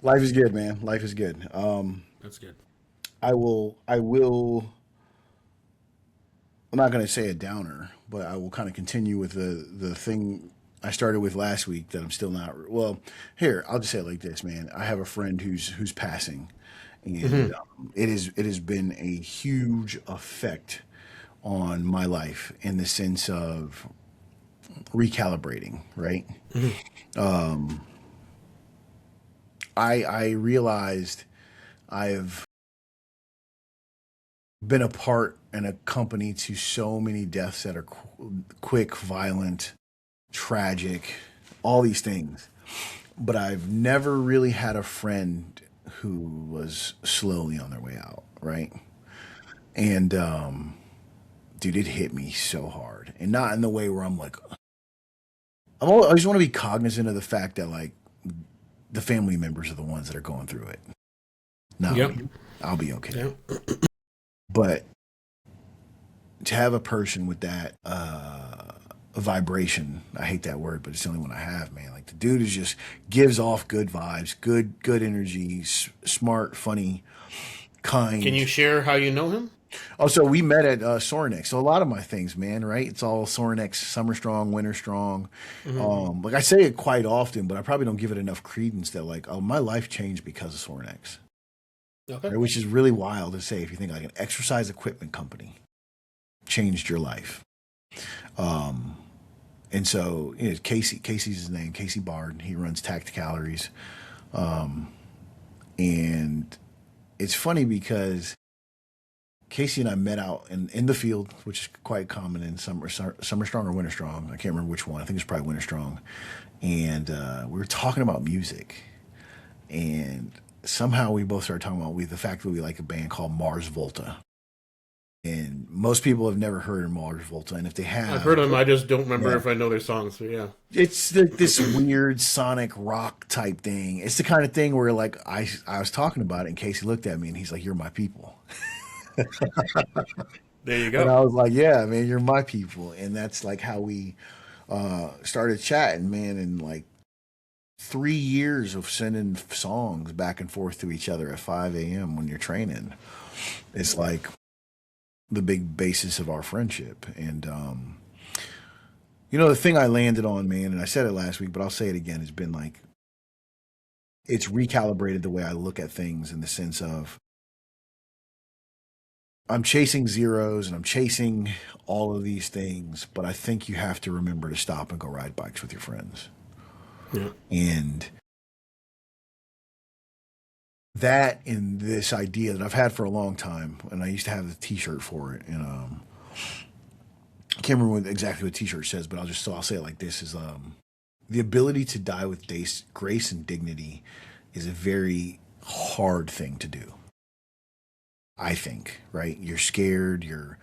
Life is good, man. Life is good. That's good. I will. I'm not going to say a downer, but I will kind of continue with the thing I started with last week that I'm still not. Well, here I'll just say it like this, man. I have a friend who's passing, and Hmm. it has been a huge effect on my life in the sense of recalibrating. Right. Hmm. I realized I've been a part and a company to so many deaths that are quick, violent, tragic, all these things. But I've never really had a friend who was slowly on their way out, right? And dude, it hit me so hard, and not in the way where I'm like, I just want to be cognizant of the fact that like the family members are the ones that are going through it, not Yep. me. I'll be okay. Yep. But to have a person with that vibration, I hate that word, but it's the only one I have, man. Like the dude is just gives off good vibes, good energy, smart, funny, Can kind. you share how you know him? Also, we met at Sorinex. So a lot of my things, man, right? It's all Sorinex, summer strong, winter strong. Hmm. Like I say it quite often, but I probably don't give it enough credence that like, oh, my life changed because of Sorinex, Okay. right? Which is really wild to say if you think like an exercise equipment company changed your life. Um, and so Casey's his name, Casey Bard. He runs Tacticalories. And it's funny because Casey and I met out in the field, which is quite common in summer strong or winter strong. I can't remember which one. I think it's probably winter strong. And we were talking about music, and somehow we both started talking about the fact that we like a band called Mars Volta. And most people have never heard of Mars Volta, and if they I've heard have, of him. I just don't remember yeah, if I know their songs. So yeah. it's this weird sonic rock type thing. It's the kind of thing where like I was talking about it, and Casey looked at me and he's like, "You're my people." There you And go. I was like, yeah, man, you're my people. And that's like how we started chatting, man. And like 3 years of sending songs back and forth to each other at 5 a.m. when you're training. It's like the big basis of our friendship. And, the thing I landed on, man, and I said it last week, but I'll say it again, has been like, it's recalibrated the way I look at things in the sense of I'm chasing zeros and I'm chasing all of these things, but I think you have to remember to stop and go ride bikes with your friends. Yeah. And that in this idea that I've had for a long time, and I used to have the T-shirt for it, and I can't remember exactly what the T-shirt says, but I'll say it like this: is the ability to die with grace and dignity is a very hard thing to do. I think, right? You're scared, and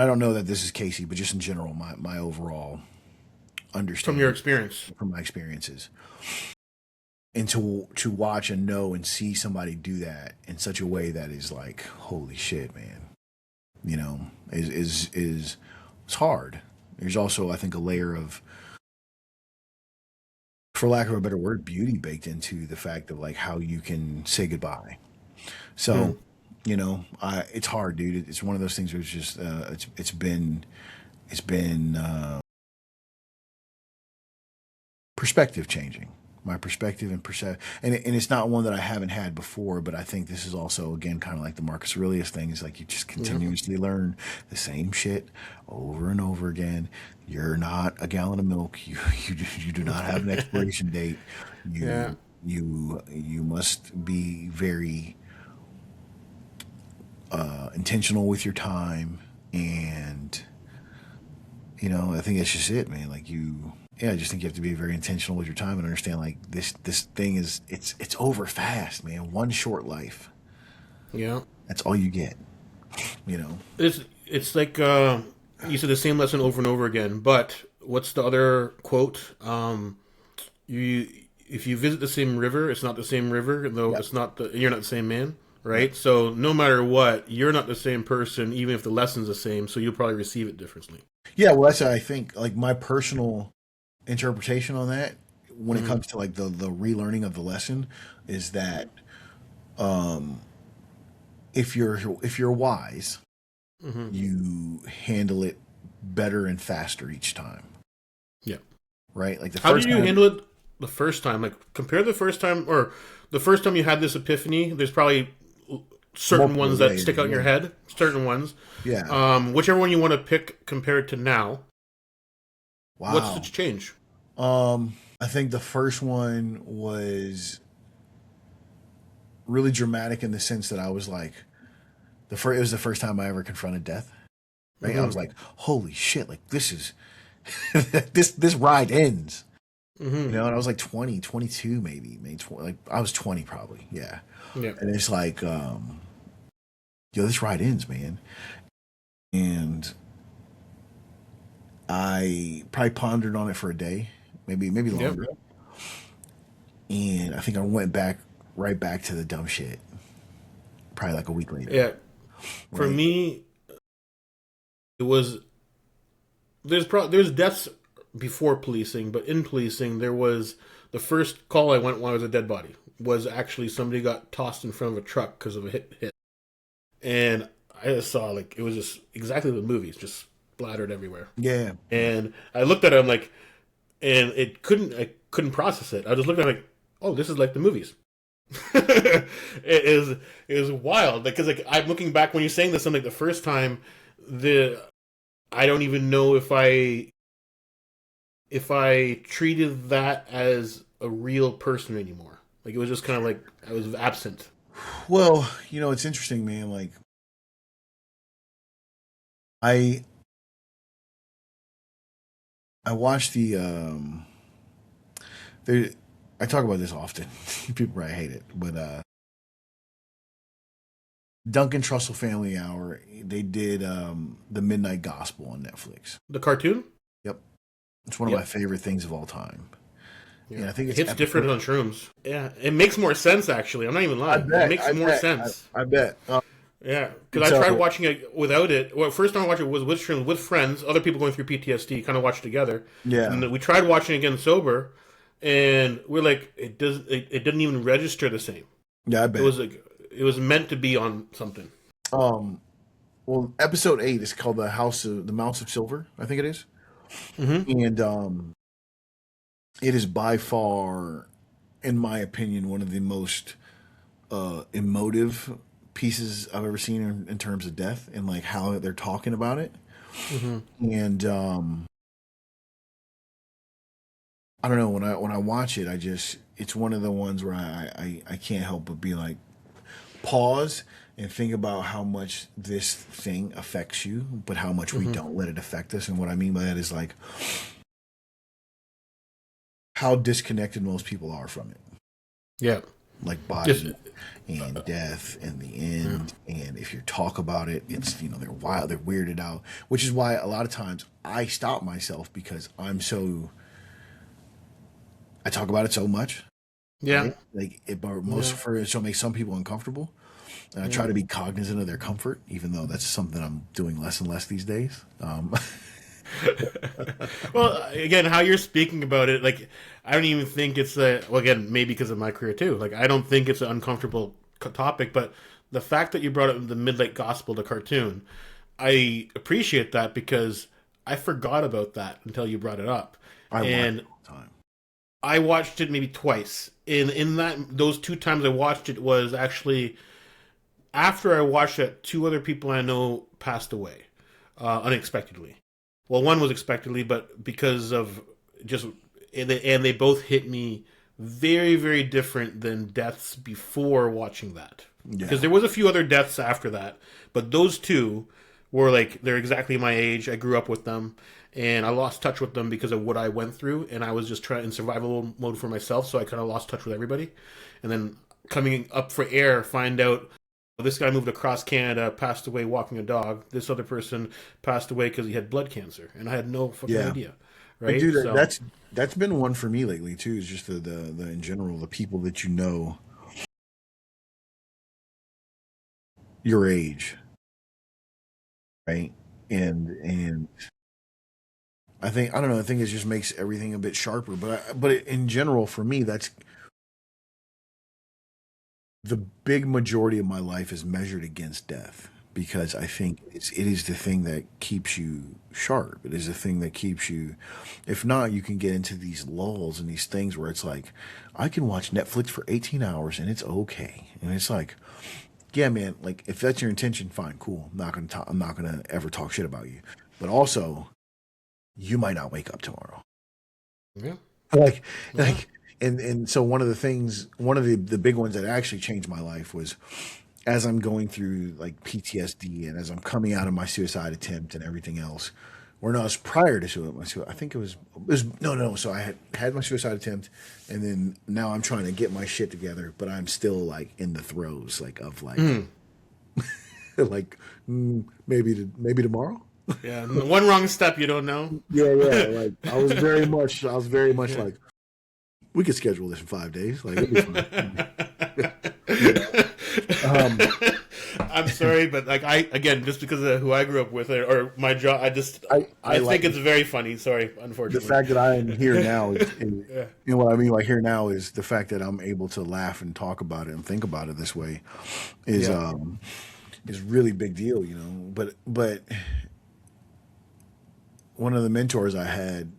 I don't know that this is Casey, but just in general, my overall From your understanding experience. from my experiences, and to watch and know and see somebody do that in such a way that is like, holy shit, man, is it's hard. There's also, I think, a layer of, for lack of a better word, beauty baked into the fact of like how you can say goodbye. Hmm. So, it's hard, dude. It's one of those things where it's just it's been perspective changing. My perspective and percep and it's not one that I haven't had before, but I think this is also again kind of like the Marcus Aurelius thing. Is like you just Yeah. continuously learn the same shit over and over again. You're not a gallon of milk. You do not have an expiration date. Yeah. You must be very intentional with your time, and I think that's just it, man. Like yeah, I just think you have to be very intentional with your time and understand like this thing is it's over fast, man. One short life. Yeah. That's all you get, you know. It's like you said the same lesson over and over again. But what's the other quote? You if you visit the same river, it's not the same river, though Yep. it's not the you're not the same man, Yep. right? So no matter what, you're not the same person, even if the lesson's the same. So you'll probably receive it differently. Yeah, well, that's I think like my personal interpretation on that. when it comes to like the relearning of the lesson, is that if you're wise, Hmm. you handle it better and faster each time, Yeah. right? Like the How did first you time, handle it the first time? Like compare the first time or the first time you had this epiphany. There's probably certain multiple ones that stick layers. out in your Yeah, head. Certain ones. yeah. Whichever one you want to pick compared to now. What's the Wow. change? I think the first one was really dramatic in the sense that I was like, it was the first time I ever confronted death. Right? I Hmm. was like, holy shit! Like this is this ride ends. You Hmm. know, and I was like 20, 22 maybe 20, like I was 20 probably, yeah. Yeah. And it's like, yo, this ride ends, man. And I probably pondered on it for a day, maybe Yep. longer. And I think I went back right back to the dumb shit, probably like a week later, Yeah. For right? me, it was there's deaths before policing, but in policing there was the first call I went when I was a dead body was actually somebody got tossed in front of a truck because of a hit, and I just saw like it was just exactly the movies, just splattered everywhere. Yeah, yeah, And I looked at it, I'm like, and I couldn't process it. I just looked at it like, oh, this is like the movies. It is wild because like I'm looking back when you're saying this, I'm like the first time the I don't even know if I treated that as a real person anymore. Like it was just kind of like I was absent. well, it's interesting, man. Like I I watched there I talk about this often. People probably hate it, but Duncan Trussell Family Hour, they did the Midnight Gospel on Netflix. The cartoon, Yep. It's one of my yep, favorite things of all time. yeah, And I think it it's hits different episode. on shrooms. Yeah, it makes more sense actually. I'm not even I lying. It bet, makes more sense. I bet. Yeah, And because I tried so, watching it without it. Well, first time I watched it was with shrooms, with friends, other people going through PTSD. Kind of watched together, and yeah, then we tried watching it again sober, and we're like, it didn't even register the same. yeah, I It bet. was like it was meant to be on something. Um, well, episode 8 is called the Mounts of Silver, I think it is, Hmm. and it is by far, in my opinion, one of the most emotive pieces I've ever seen in terms of death and like how they're talking about it. Hmm. And I don't know, when I watch it, it's one of the ones where I can't help but be like, pause and think about how much this thing affects you, but how much we Hmm. don't let it affect us. And what I mean by that is like how disconnected most people are from it, Yeah, like just body and death and the yeah. end. And if you talk about it, it's they're wild, they're weirded out, which is why a lot of times I stop myself because I talk about it so much, Yeah, right? Like it, but most yeah, for it, so it makes some people uncomfortable. And I yeah. try to be cognizant of their comfort, even though that's something I'm doing less and less these days. Well, again, how you're speaking about it, like I don't even think it's a. Well, again, maybe because of my career too. Like I don't think it's an uncomfortable topic, but the fact that you brought up the Midnight Gospel, the cartoon, I appreciate that because I forgot about that until you brought it up, I watch it and all the time. I watched it maybe twice. In that those two times I watched it was actually after I watched it. Two other people I know passed away unexpectedly. Well, one was expectedly, but because of just and they both hit me very very different than deaths before watching that. Because Yeah, there was a few other deaths after that, but those two were like they're exactly my age. I grew up with them, and I lost touch with them because of what I went through, and I was just trying in survival mode for myself. So I kind of lost touch with everybody, and then coming up for air, find out this guy moved across Canada, passed away walking a dog. This other person passed away because he had blood cancer, and I had no fucking yeah. idea, I right? do that. So, That's been one for me lately too. Is just the in general the people that you know your age, right? And I don't know. I think it just makes everything a bit sharper. In general, for me, that's the big majority of my life is measured against death because I think it is the thing that keeps you sharp. It is the thing that keeps you. If not, you can get into these lulls and these things where it's like, I can watch Netflix for 18 hours and it's okay. And it's like, yeah, man. Like if that's your intention, fine, cool. I'm not gonna ever talk shit about you. But also, you might not wake up tomorrow. Yeah. Like, Yeah. like, and so one of the big ones that actually changed my life was as I'm going through like PTSD and as I'm coming out of my suicide attempt and everything else. Or no, it was prior to suicide. I think it was no. So I had my suicide attempt, and then now I'm trying to get my shit together, but I'm still like in the throes, like of like, like maybe tomorrow. Yeah. One wrong step, you don't know. Yeah. Like I was very much like, we could schedule this in 5 days. Like it'd be fine. You know. Um, I'm sorry, but like again, just because of who I grew up with or my job, I I think like it's very funny. Sorry, the unfortunately. fact that I am here now Yeah. you know what I mean by here now is the fact that I'm able to laugh and talk about it and think about it this way is Yeah. um is really big deal, you know. But one of the mentors I had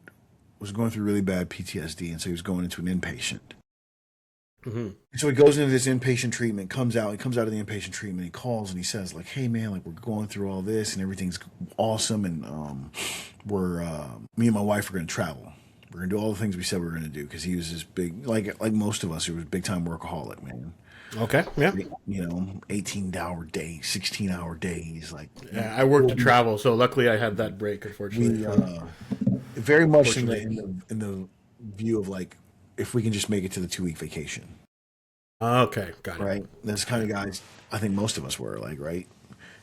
was going through really bad PTSD, and so he was going into an inpatient. Hmm. So he goes into this inpatient treatment, he comes out of the inpatient treatment, he calls and he says, like, hey man, like we're going through all this and everything's awesome and we're me and my wife are gonna travel. We're gonna do all the things we said we were gonna do because he was this big like most of us, he was a big time workaholic, man. Okay. Yeah. You know, 18-hour days, 16-hour days, like Yeah. I worked to travel, so luckily I had that break. Unfortunately. we very much in Unfortunately. the view of like if we can just make it to the 2 week vacation. Okay. Got it. Right? That's the kind of guys I think most of us were like, right?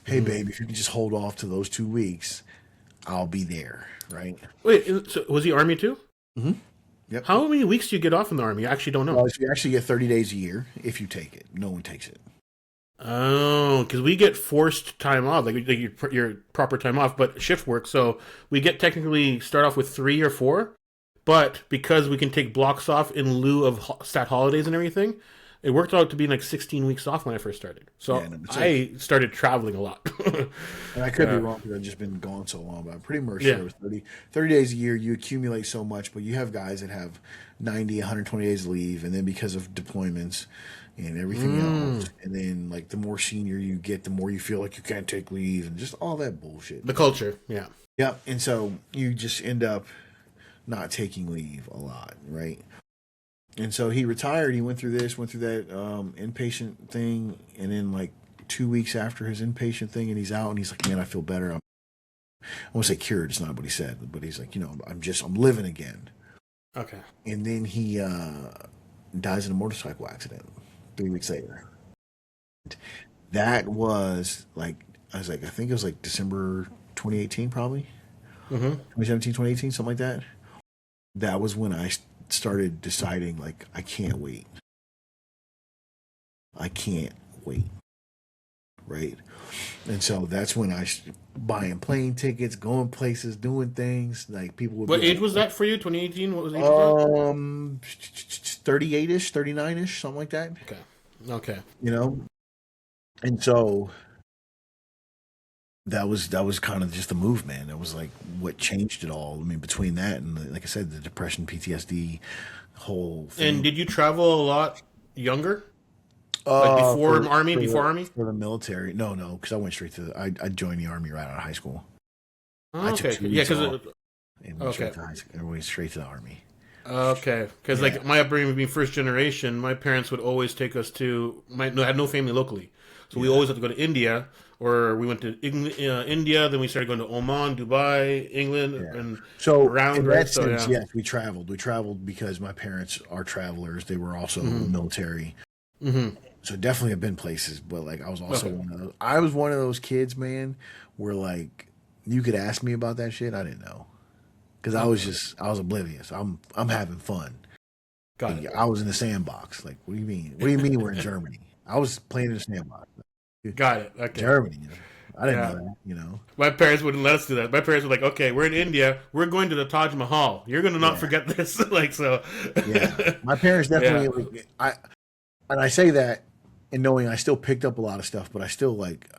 Hey, Hmm. babe, if you can just hold off to those 2 weeks, I'll be there, right? Wait. So was he Army too? Mm-hmm. Yep. How many weeks do you get off in the Army? I actually don't know. Well, you actually get 30 days a year if you take it. No one takes it. Oh, because we get forced time off, like your proper time off, but shift work. So we get technically start off with 3 or 4, but because we can take blocks off in lieu of stat holidays and everything, it worked out to be like 16 weeks off when I first started. Yeah, So no, it's like, I started traveling a lot. and I could be uh, wrong because I've just been gone so long, but I'm pretty much sure yeah. it was 30 days a year. You accumulate so much, but you have guys that have 90, 120 days leave, and then because of deployments and everything else, and then like the more senior you get, the more you feel like you can't take leave and just all that bullshit. The culture, yeah. Yeah, and so you just end up not taking leave a lot, right? And so he retired. He went through that inpatient thing, and then like 2 weeks after his inpatient thing, and he's out, and he's like, "Man, I feel better. I won't say cured. It's not what he said, but he's like, you know, I'm living again." Okay. And then he dies in a motorcycle accident 3 weeks later. That was like I think it was like December 2018, probably Hmm. 2017, 2018, something like that. That was when I started deciding like I can't wait. I can't wait. Right. And so that's when buying plane tickets, going places, doing things. Like people would be What age like, was that for you? 2018? What was the age of that? 38ish, 39ish, something like that. Okay. Okay. You know? And so that was kind of just the move, man. That was like what changed it all. I mean, between that and like I said, the depression, PTSD, whole And thing. did you travel a lot younger? Like before army, before army? For the military, no, because I went straight to I joined the army right out of high school. I Oh, took okay. two Yeah, weeks because off and went okay, straight to high school. And went straight to the army. okay. Because Yeah, like my upbringing being first generation, my parents would always take us to my no had no family locally, so we yeah. always had to go to India, or we went to India. Then we started going to Oman, Dubai, England, Yeah. and So around, in right? that So sense, yeah. yes, we traveled. We traveled because my parents are travelers. They were also Hmm. military. Hmm. So definitely have been places, but like I was also Okay. I was one of those kids, man, where like you could ask me about that shit, I didn't know. Cuz Okay. I was oblivious. I'm having fun. Got Like, it. I was in the sandbox. Like, what do you mean? What do you mean we're in Germany? I was playing in the sandbox. Got it. Okay. Germany. I didn't know Yeah. that, you know. My parents wouldn't let us do that. My parents were like, "Okay, we're in India. We're going to the Taj Mahal. You're gonna not Yeah, forget this." Like so. yeah. My parents Yeah. definitely like and I say that and knowing I still picked up a lot of stuff, but I still like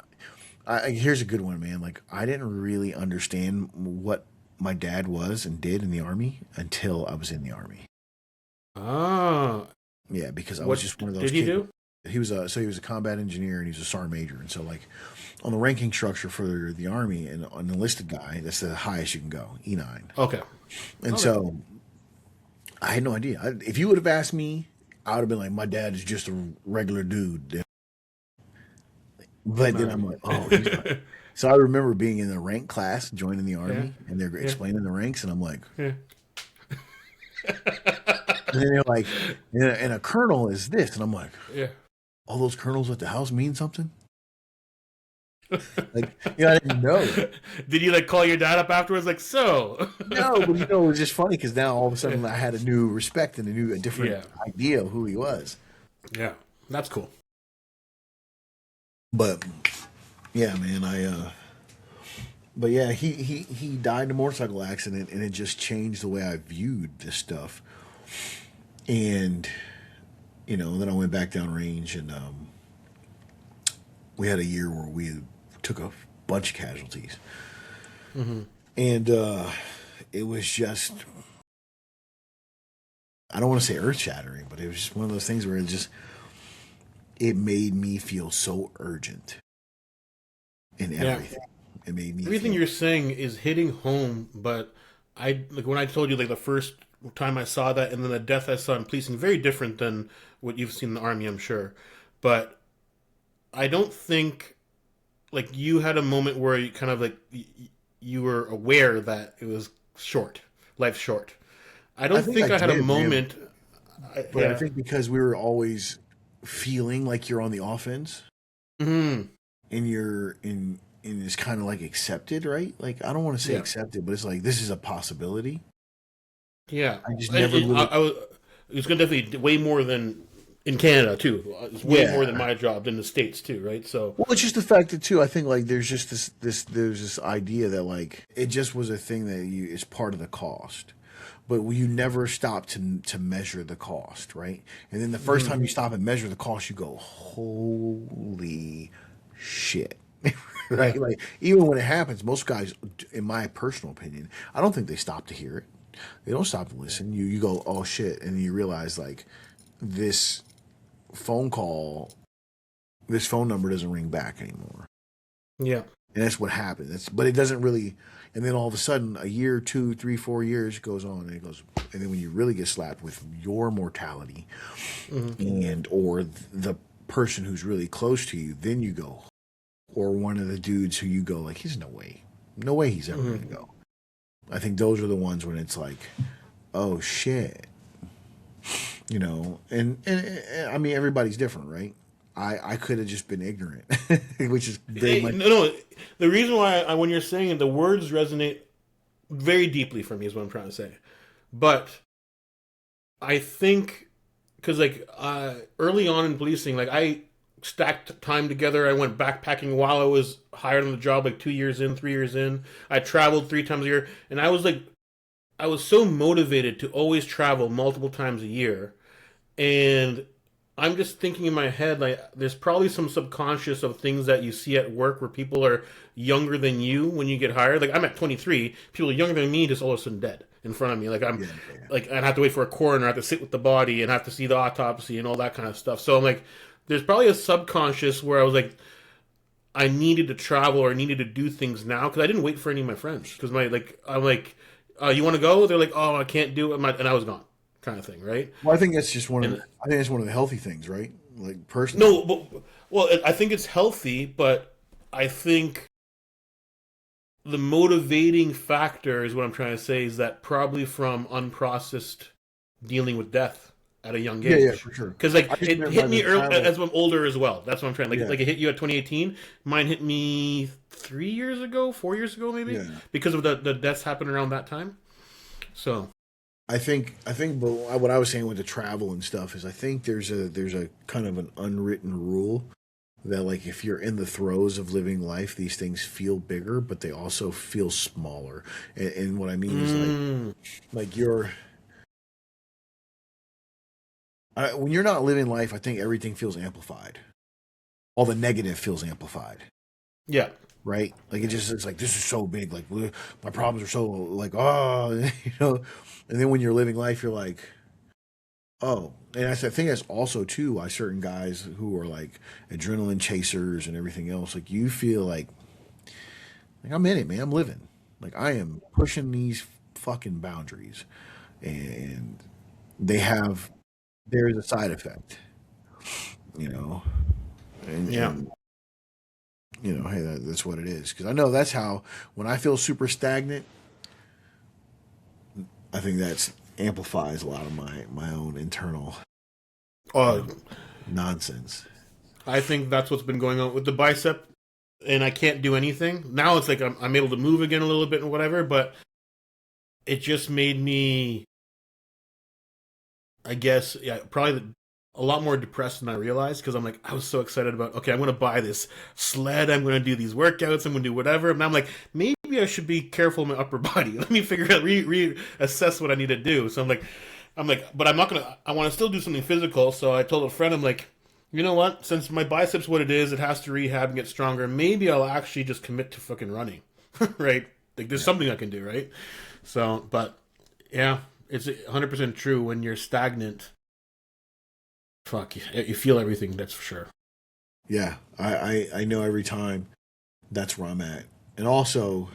here's a good one, man. Like I didn't really understand what my dad was and did in the army until I was in the army. Oh, Yeah, because I was what just one of those did he kids. do? He was a combat engineer and he was a sergeant major, and so like on the ranking structure for the army and an enlisted guy, that's the highest you can go, E9. Okay. And Okay. so I had no idea. If you would have asked me, I would have been like, my dad is just a regular dude. But then I'm Nice. like, oh, he's not. So I remember being in the rank class, joining the Yeah. army, and they're Yeah. explaining the ranks, and I'm like, Yeah. and then they're like, and a colonel is this, and I'm like, Yeah. all those colonels at the house mean something? Like, you know, I didn't know. Did you like call your dad up afterwards? Like so. No, but you know, it was just funny because now all of a sudden I had a new respect and a different Yeah. idea of who he was. Yeah. That's cool. But yeah, man, but yeah, he died in a motorcycle accident, and it just changed the way I viewed this stuff. And you know, then I went back down range, and we had a year where we took a bunch of casualties, and it was just, I don't want to say earth shattering, but it was just one of those things where it made me feel so urgent in Yeah. everything. It made me Everything feel, you're saying is hitting home, but I like when I told you like the first time I saw that and then the death I saw in policing, very different than what you've seen in the army, I'm sure. But I don't think like you had a moment where you kind of like you were aware that it was short, life short. I I don't think I think I had a did, man, moment. but I Yeah. think because we were always feeling like you're on the offense Hmm. and you're in is kind of like accepted, right? Like I don't want to say Yeah. accepted, but it's like this is a possibility. Yeah. I just never I really, was. It's going to definitely way more than in Canada too. It's way more than yeah. my job than the states too, right? So Well, it's just the fact that too. I think like there's just there's this idea that like it just was a thing that you is part of the cost, but you never stop to measure the cost, right? And then the first time you stop and measure the cost, you go, holy shit. yeah. Right? Like even when it happens, most guys, in my personal opinion, I don't think they stop to hear it. They don't stop to listen. You go, oh shit, and you realize like this phone call, this phone number doesn't ring back anymore, Yeah. and that's what happened. But it doesn't really. And then all of a sudden, a year, 2, 3, 4 years goes on, and it goes, and then when you really get slapped with your mortality, and or the person who's really close to you, then you go, or one of the dudes who you go like, he's no way he's ever gonna go. I think those are the ones when it's like, oh shit, you know. And I mean, everybody's different, right? I could have just been ignorant, which is very much, No, no. The reason why when you're saying it, the words resonate very deeply for me is what I'm trying to say. But I think because like early on in policing, like I stacked time together. I went backpacking while I was hired on the job, like 2 years in, 3 years in. I traveled 3 times a year, and I was so motivated to always travel multiple times a year. And I'm just thinking in my head, like, there's probably some subconscious of things that you see at work where people are younger than you when you get hired. Like, I'm at 23, people younger than me just all of a sudden dead in front of me. Like, yeah, yeah. like, I have to wait for a coroner, I have to sit with the body and have to see the autopsy and all that kind of stuff. So I'm like, there's probably a subconscious where I was like, I needed to travel or I needed to do things now because I didn't wait for any of my friends because I'm like, you want to go? They're like, oh, I can't do it, and I was gone, kind of thing, right? Well, I think that's just one of And I think that's one of the healthy things, right? Like personally, no, but well, I think it's healthy, but I think the motivating factor is what I'm trying to say is that probably from unprocessed dealing with death at a young yeah, age. for sure. Because like I just it meant hit by the me early travel, as I'm older as well. That's what I'm trying. yeah, Like it hit you at 2018. Mine hit me 3 years ago, 4 years ago, maybe yeah. because of the deaths happened around that time. So But what I was saying with the travel and stuff is I think there's a kind of an unwritten rule that like if you're in the throes of living life, these things feel bigger, but they also feel smaller. And what I mean is Mm, like you're when you're not living life, I think everything feels amplified. All the negative feels amplified, yeah. right? Like it's like this is so big. Like my problems are so like oh, you know. And then when you're living life, you're like oh, and I think that's also too why certain guys who are like adrenaline chasers and everything else, like you feel like I'm in it, man. I'm living. Like I am pushing these fucking boundaries, and they have there is a side effect, you know, Yeah. and you know, hey, that's what it is. Because I know that's how when I feel super stagnant, I think that's amplifies a lot of my own internal Uh, nonsense. I think that's what's been going on with the bicep, and I can't do anything. Now it's like I'm able to move again a little bit and whatever, but it just made me, I guess, yeah, probably a lot more depressed than I realized because I'm like, I was so excited about, okay, I'm going to buy this sled, I'm going to do these workouts, I'm going to do whatever. And I'm like, maybe I should be careful with my upper body. Let me figure out, reassess what I need to do. So I'm like, but I'm not going to, I want to still do something physical. So I told a friend, I'm like, you know what? Since my biceps what it is, it has to rehab and get stronger. Maybe I'll actually just commit to fucking running, right? Like there's something I can do, right? So, but yeah, it's 100% true. When you're stagnant, fuck, you feel everything. That's for sure. Yeah, I know every time that's where I'm at, and also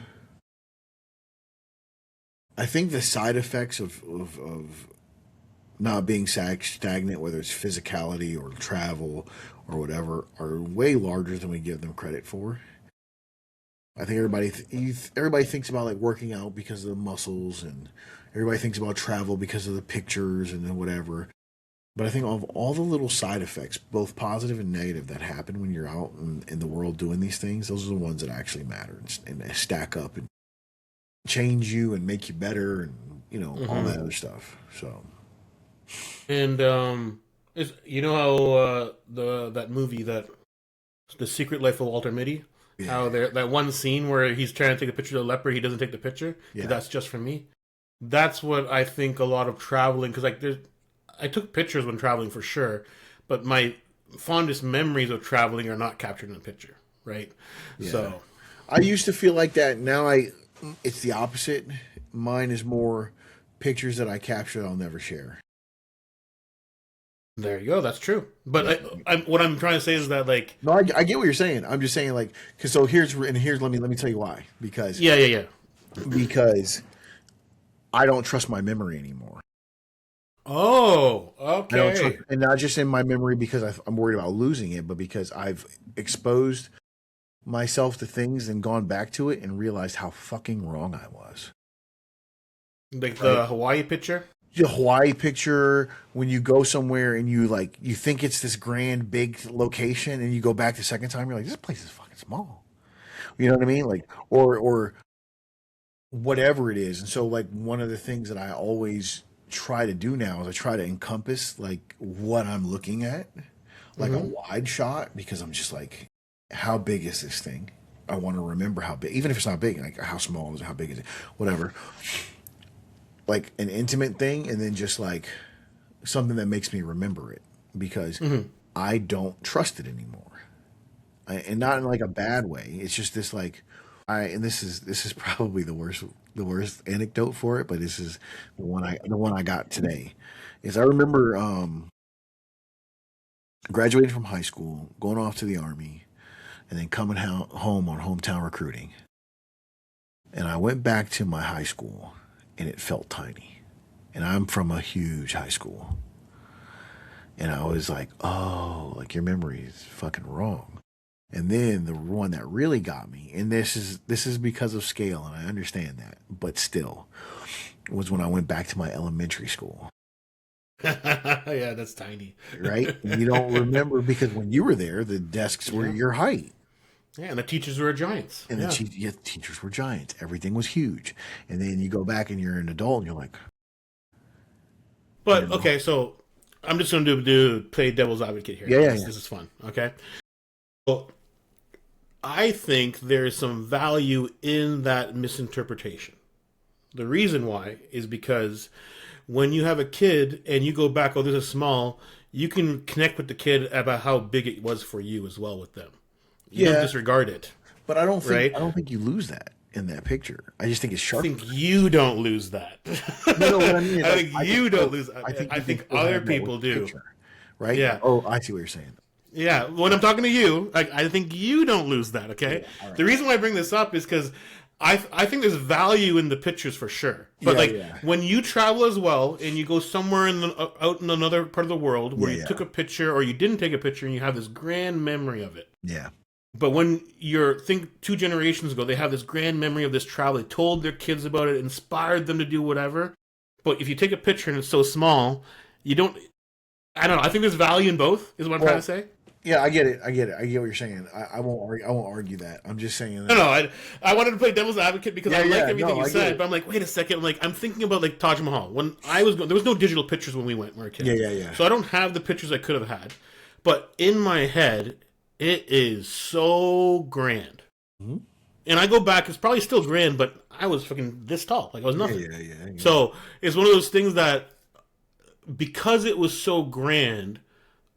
I think the side effects of not being stagnant, whether it's physicality or travel or whatever, are way larger than we give them credit for. I think everybody thinks about like working out because of the muscles, and everybody thinks about travel because of the pictures and then whatever. But I think of all the little side effects, both positive and negative, that happen when you're out in the world doing these things, those are the ones that actually matter and stack up and change you and make you better and you know all Hmm. that other stuff. So And is you know how the that movie that The Secret Life of Walter Mitty, yeah, how there that one scene where he's trying to take a picture of the leopard, he doesn't take the picture because yeah, that's just for me. That's what I think a lot of traveling because like there's I took pictures when traveling for sure, but my fondest memories of traveling are not captured in the picture, right? yeah. So I used to feel like that. Now it's the opposite. Mine is more pictures that I capture that I'll never share. there you go. That's true. But Yeah. what I'm trying to say is that like No, I get what you're saying. I'm just saying like because so here's let me tell you why yeah, yeah, yeah. because I don't trust my memory anymore. Oh, I don't trust, okay. and not just in my memory because I'm worried about losing it, but because I've exposed myself to things and gone back to it and realized how fucking wrong I was. Like Right? the Hawaii picture. The Hawaii picture when you go somewhere and you think it's this grand big location and you go back the second time you're like this place is fucking small. You know what I mean? Like or whatever it is. And so like one of the things that I always try to do now is I try to encompass like what I'm looking at, like a Mm-hmm. wide shot, because I'm just like, how big is this thing? I want to remember how big, even if it's not big, like how small is it, how big is it, whatever. Like an intimate thing, and then just like something that makes me remember it because Mm-hmm. I don't trust it anymore. And not in like a bad way. It's just this like and this is probably the worst anecdote for it, but this is the one I got today. Is I remember graduating from high school, going off to the army, and then coming home on hometown recruiting. And I went back to my high school, and it felt tiny. And I'm from a huge high school, and I was like, oh, like your memory is fucking wrong. And then the one that really got me, and this is because of scale, and I understand that, but still, was when I went back to my elementary school, Yeah, that's tiny. right? And you don't remember because when you were there, the desks were Yeah. your height, Yeah, and the teachers were giants. and the Yeah. yeah, teachers were giants. Everything was huge, and then you go back and you're an adult, and you're like, you But know, okay, so I'm just gonna do play devil's advocate here yeah, because yeah, this yeah, this is fun. Okay. Well, I think there's some value in that misinterpretation. The reason why is because when you have a kid and you go back, oh, this is small, you can connect with the kid about how big it was for you as well with them. You don't Yeah, disregard it, but right? I don't think you lose that in that picture. I just think it's I sharper. think you don't lose that. No, no, what I mean is I like think you don't lose. I think I you can think still other have that with people the do. picture, right? Yeah. Oh, I see what you're saying. Yeah, when I'm talking to you, I think you don't lose that. Okay. Yeah, all right. The reason why I bring this up is because I think there's value in the pictures for sure. But Yeah, like yeah, when you travel as well and you go somewhere out in another part of the world where yeah, you yeah, took a picture or you didn't take a picture and you have this grand memory of it. yeah, But when you're think 2 generations ago, they have this grand memory of this travel. They told their kids about it, inspired them to do whatever. But if you take a picture and it's so small, you don't. I don't know. I think there's value in both. Is what I'm trying to Well, say. yeah, I get it. I get it. I get what you're saying. I won't argue. I won't argue that. I'm just saying No, that. no. I wanted to play devil's advocate because Yeah, I like yeah. everything No, you I get said. it. But I'm like, wait a second. Like I'm thinking about like Taj Mahal. When I was going, there was no digital pictures when we were Yeah, kids. yeah, yeah. So I don't have the pictures I could have had. But in my head, it is so grand. Mhm. And I go back, it's probably still grand, but I was fucking this tall. Like I was Yeah, nothing. yeah, yeah, yeah. So it's one of those things that because it was so grand,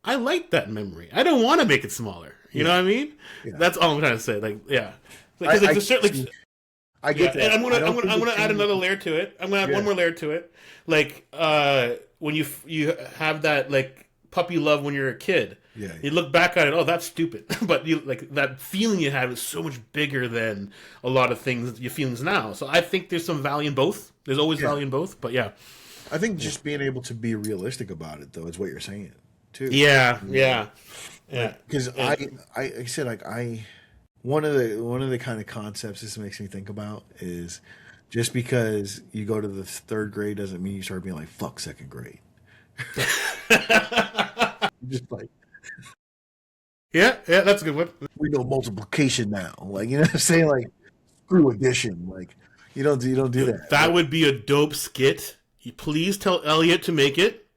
I like that memory. I don't want to make it smaller. You know Yeah, what I mean? yeah. That's all I'm trying to say. Like, yeah, because like I the certain see. like I yeah, get and that. I don't think I'm it gonna add changes. another layer to it. I'm gonna add one Yeah, more layer to it. Like when you have that like puppy love when you're a kid. yeah, You yeah, look back at it, oh, that's stupid. But you like that feeling you have is so much bigger than a lot of things your feelings now. So I think there's some value in both. There's always yeah. value in both. But yeah, I think just being able to be realistic about it, though, is what you're saying too. yeah, You know, yeah, yeah. like because And like I said, like I one of the kind of concepts this makes me think about is just because you go to the third grade doesn't mean you start being like fuck second grade. Just like yeah, yeah, that's a good one. we know multiplication now, like you know what I'm saying, like screw addition, like you don't do that. That would be a dope skit. You please tell Elliot to make it.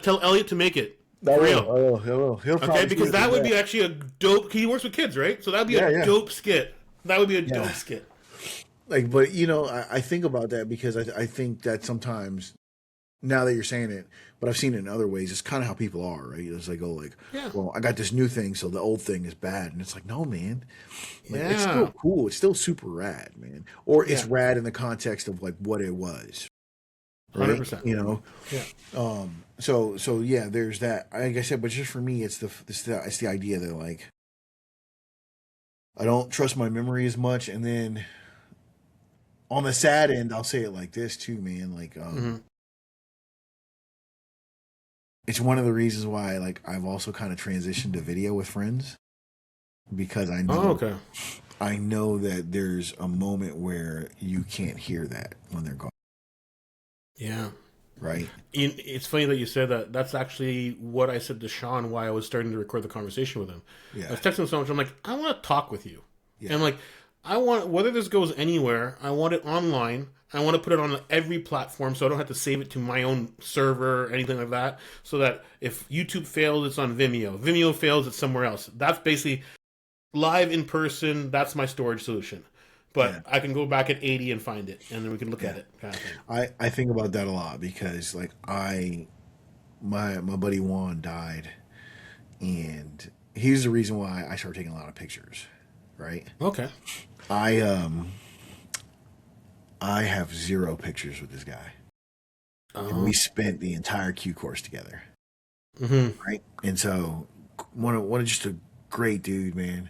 Tell Elliot to make it I for will, real. I will, I will. He'll Okay, probably do because it the that would be best. actually a dope. He works with kids, right? So that would be Yeah, a yeah, dope skit. That would be a dope yeah. skit. Like, but you know, I think about that because I think that sometimes now that you're saying it, but I've seen it in other ways. It's kind of how people are, right? It's like, oh, like, Yeah, well, I got this new thing, so the old thing is bad, and it's like, no, man, like it's yeah, still cool. It's still super rad, man. Or it's yeah. rad in the context of like what it was, 100%. right? You know, Yeah. so yeah, there's that. Like I said, but just for me, it's the idea that like I don't trust my memory as much, and then on the sad end, I'll say it like this too, man. Like, Hmm. it's one of the reasons why like I've also kind of transitioned to video with friends because Oh, okay. I know that there's a moment where you can't hear that when they're gone, Yeah. right? It's funny that you said that. That's actually what I said to Sean why I was starting to record the conversation with him. I Yeah, was texting him so much. I'm like, I want to talk with you. And yeah, I'm like, I want, whether this goes anywhere, I want it online. I want to put it on every platform so I don't have to save it to my own server or anything like that. So that if YouTube fails, it's on Vimeo. Vimeo fails, it's somewhere else. That's basically live in person. That's my storage solution. yeah, But I can go back at 80 and find it, and then we can look at yeah. it, kind of thing. I think about that a lot because like my buddy Juan died, and he's the reason why I started taking a lot of pictures, right? Okay. I I have zero pictures with this guy, and we Oh. spent the entire Q course together, Mm-hmm. right? And so, one of just a great dude, man.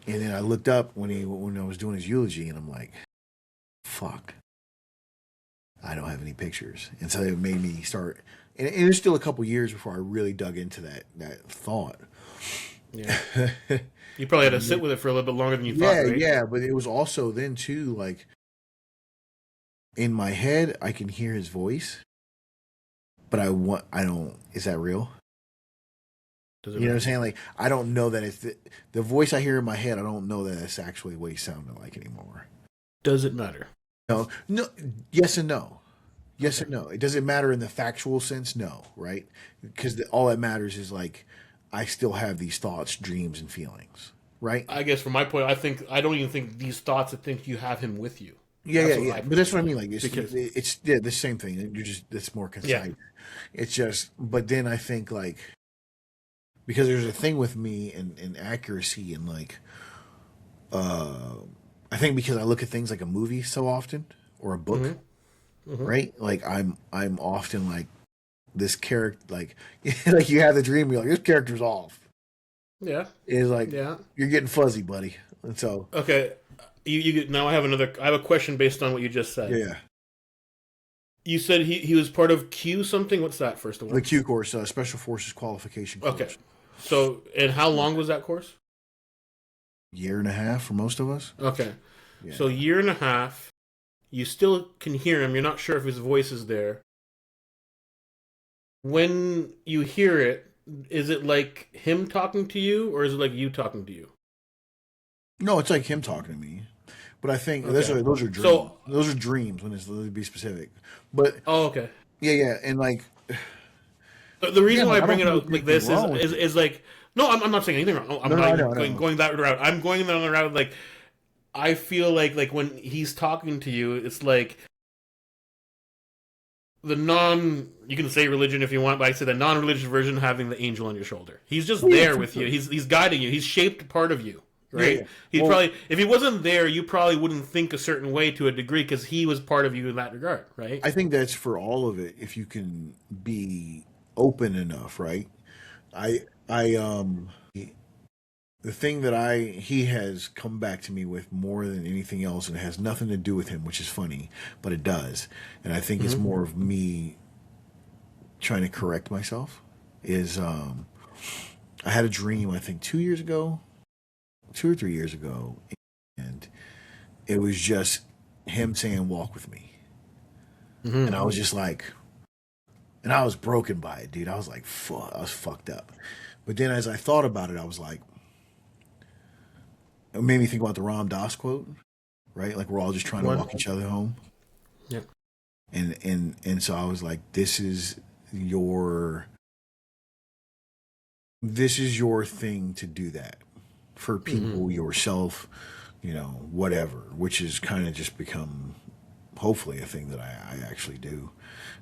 And then I looked up when I was doing his eulogy, and I'm like, "Fuck, I don't have any pictures." And so it made me start. And it was still a couple years before I really dug into that thought. Yeah. You probably had to sit with it for a little bit longer than you thought, Yeah, right? yeah, but it was also then too like in my head I can hear his voice, but I don't. Is that real? Does it You know what I'm matter? saying? Like I don't know that it's the voice I hear in my head. I don't know that it's actually what he sounded like anymore. Does it matter? No, no, yes and no. Yes Okay. and no. It doesn't matter in the factual sense, no, right? Because all that matters is like I still have these thoughts, dreams, and feelings, right? I guess from my point, I don't even think these thoughts. I think you have him with you. Yeah, yeah, That's what yeah. I But that's what I perceive. mean. Like Because it's yeah, the same thing. You're just it's more yeah, concise. It's just, but then I think like because there's a thing with me and accuracy and like uh I think because I look at things like a movie so often or a book, hmm hmm right? Like I'm often like this character like like you have the dream, you're like this character's off. yeah, It's like yeah. you're getting fuzzy, buddy. And so Okay, you now I have a question based on what you just said. yeah, You said he was part of Q something. What's that? First of the all, Q course, Special Forces Qualification okay. course. So and how long was that course? Year and a half for most of us. Okay, Yeah. so year and a half. You still can hear him. You're not sure if his voice is there. When you hear it, is it like him talking to you, or is it like you talking to you? No, it's like him talking to me. But I think Okay. those are dreams. So, Those are dreams when it's to be specific. But oh, okay. yeah, yeah, and like The reason again, why like I I bring don't it think up there's like anything this wrong with it. is like no, I'm not saying anything wrong. I'm No, no, not I even know, I know. going that route. I'm going down the route like I feel like when he's talking to you, it's like the non you can say religion if you want, but I say the non-religious version having the angel on your shoulder. He's just Oh, yeah, there for with you. sure. He's guiding you. He's shaped part of you, Yeah, yeah. right? He Well, probably if he wasn't there, you probably wouldn't think a certain way to a degree because he was part of you in that regard, right? I think that's for all of it. If you can be open enough, right? I the thing that he has come back to me with more than anything else, and it has nothing to do with him, which is funny, but it does. And I think it's Mm-hmm. more of me trying to correct myself. Is I had a dream I think 2 years ago, 2 or 3 years ago, and it was just him saying "Walk with me," and Mm-hmm. I was just like, and I was broken by it, dude. I was like, fuck, I was fucked up. But then as I thought about it, I was like, it made me think about the Ram Dass quote, right? Like we're all just trying to One. walk each other home, Yeah. and so I was like, your this is your thing to do that for Mm-hmm. people, yourself, whatever, which is kind of just become hopefully a thing that I actually do,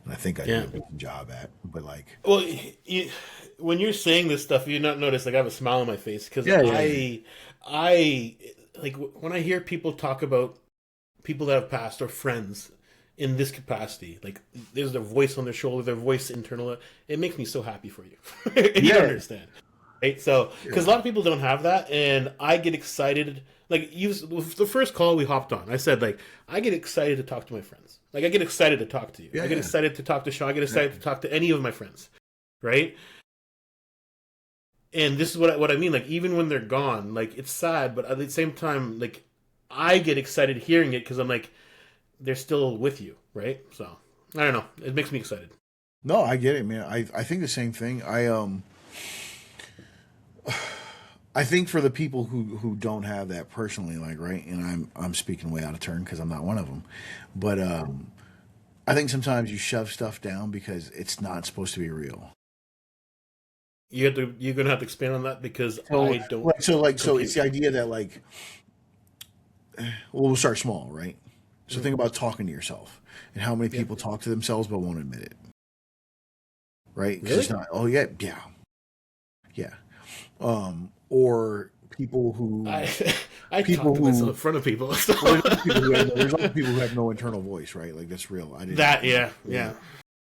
and I think I do Yeah. a good job at. But like, Well, you, when you're saying this stuff, you not notice like I have a smile on my face because yeah, yeah, yeah, I like when I hear people talk about people that have passed or friends in this capacity, like there's their voice on their shoulder, their voice internal. It makes me so happy for you. You don't yeah, understand, right? So because a lot of people don't have that, and I get excited. Like you, the first call we hopped on, I said like I get excited to talk to my friends. Like I get excited to talk to you. yeah, I get yeah. excited to talk to Sean. I get excited Exactly. to talk to any of my friends, right? And this is what I mean. Like even when they're gone, like it's sad, but at the same time, like I get excited hearing it because I'm like they're still with you, right? So I don't know. It makes me excited. No, I get it, man. I think the same thing. I think for the people who don't have that personally, like right, and I'm speaking way out of turn because I'm not one of them, but I think sometimes you shove stuff down because it's not supposed to be real. You're gonna have to expand on that because So I don't so it's compute. the idea that like, well, we'll start small, right? So Mm. think about talking to yourself and how many Yeah, people talk to themselves but won't admit it, right? Because it's really? not. Oh yeah, yeah, yeah. Or I I talk people to myself in who front of people. So. well, there's also people who have no internal voice, right? Like that's real. I didn't. That yeah Yeah. yeah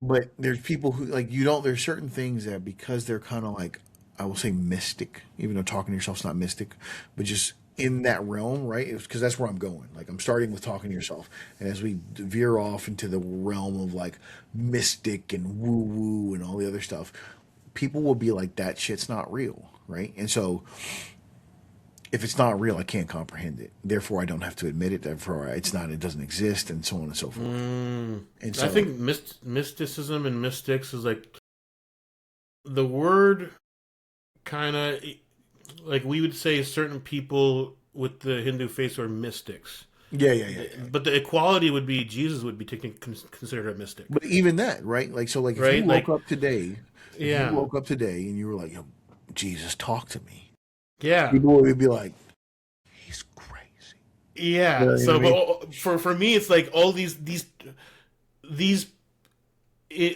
But there's people who like you don't. There's certain things that because they're kind of like I will say mystic, even though talking to yourself's not mystic, but just in that realm, right? Because that's where I'm going. Like I'm starting with talking to yourself, and as we veer off into the realm of like mystic and woo woo and all the other stuff, people will be like that shit's not real, right? And so if it's not real, I can't comprehend it. Therefore, I don't have to admit it. Therefore, it's not. It doesn't exist, and so on and so forth. And I so, think mysticism and mystics is like the word kind of like we would say certain people with the Hindu faith are mystics. yeah, yeah, yeah, yeah. But the equality would be Jesus would be taken considered a mystic, But even that, right? Like, so, like, right? Like if you yeah, woke up today and you were like, "Yo, Jesus, talk to me," Yeah. People would be like, he's crazy. You Yeah. know what I So, but mean? for me, it's like all these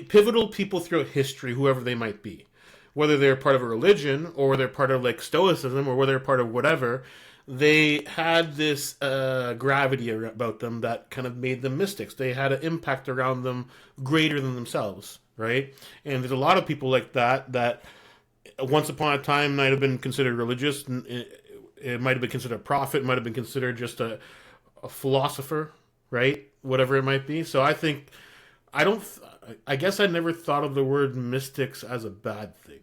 pivotal people throughout history, whoever they might be, whether they're part of a religion or they're part of like Stoicism or whether they're part of whatever, they had this gravity about them that kind of made them mystics. They had an impact around them greater than themselves, right? And there's a lot of people like that that once upon a time might have been considered religious. It might have been considered a prophet, might have been considered just a philosopher, right? Whatever it might be. So I think I don't. I guess I never thought of the word mystics as a bad thing.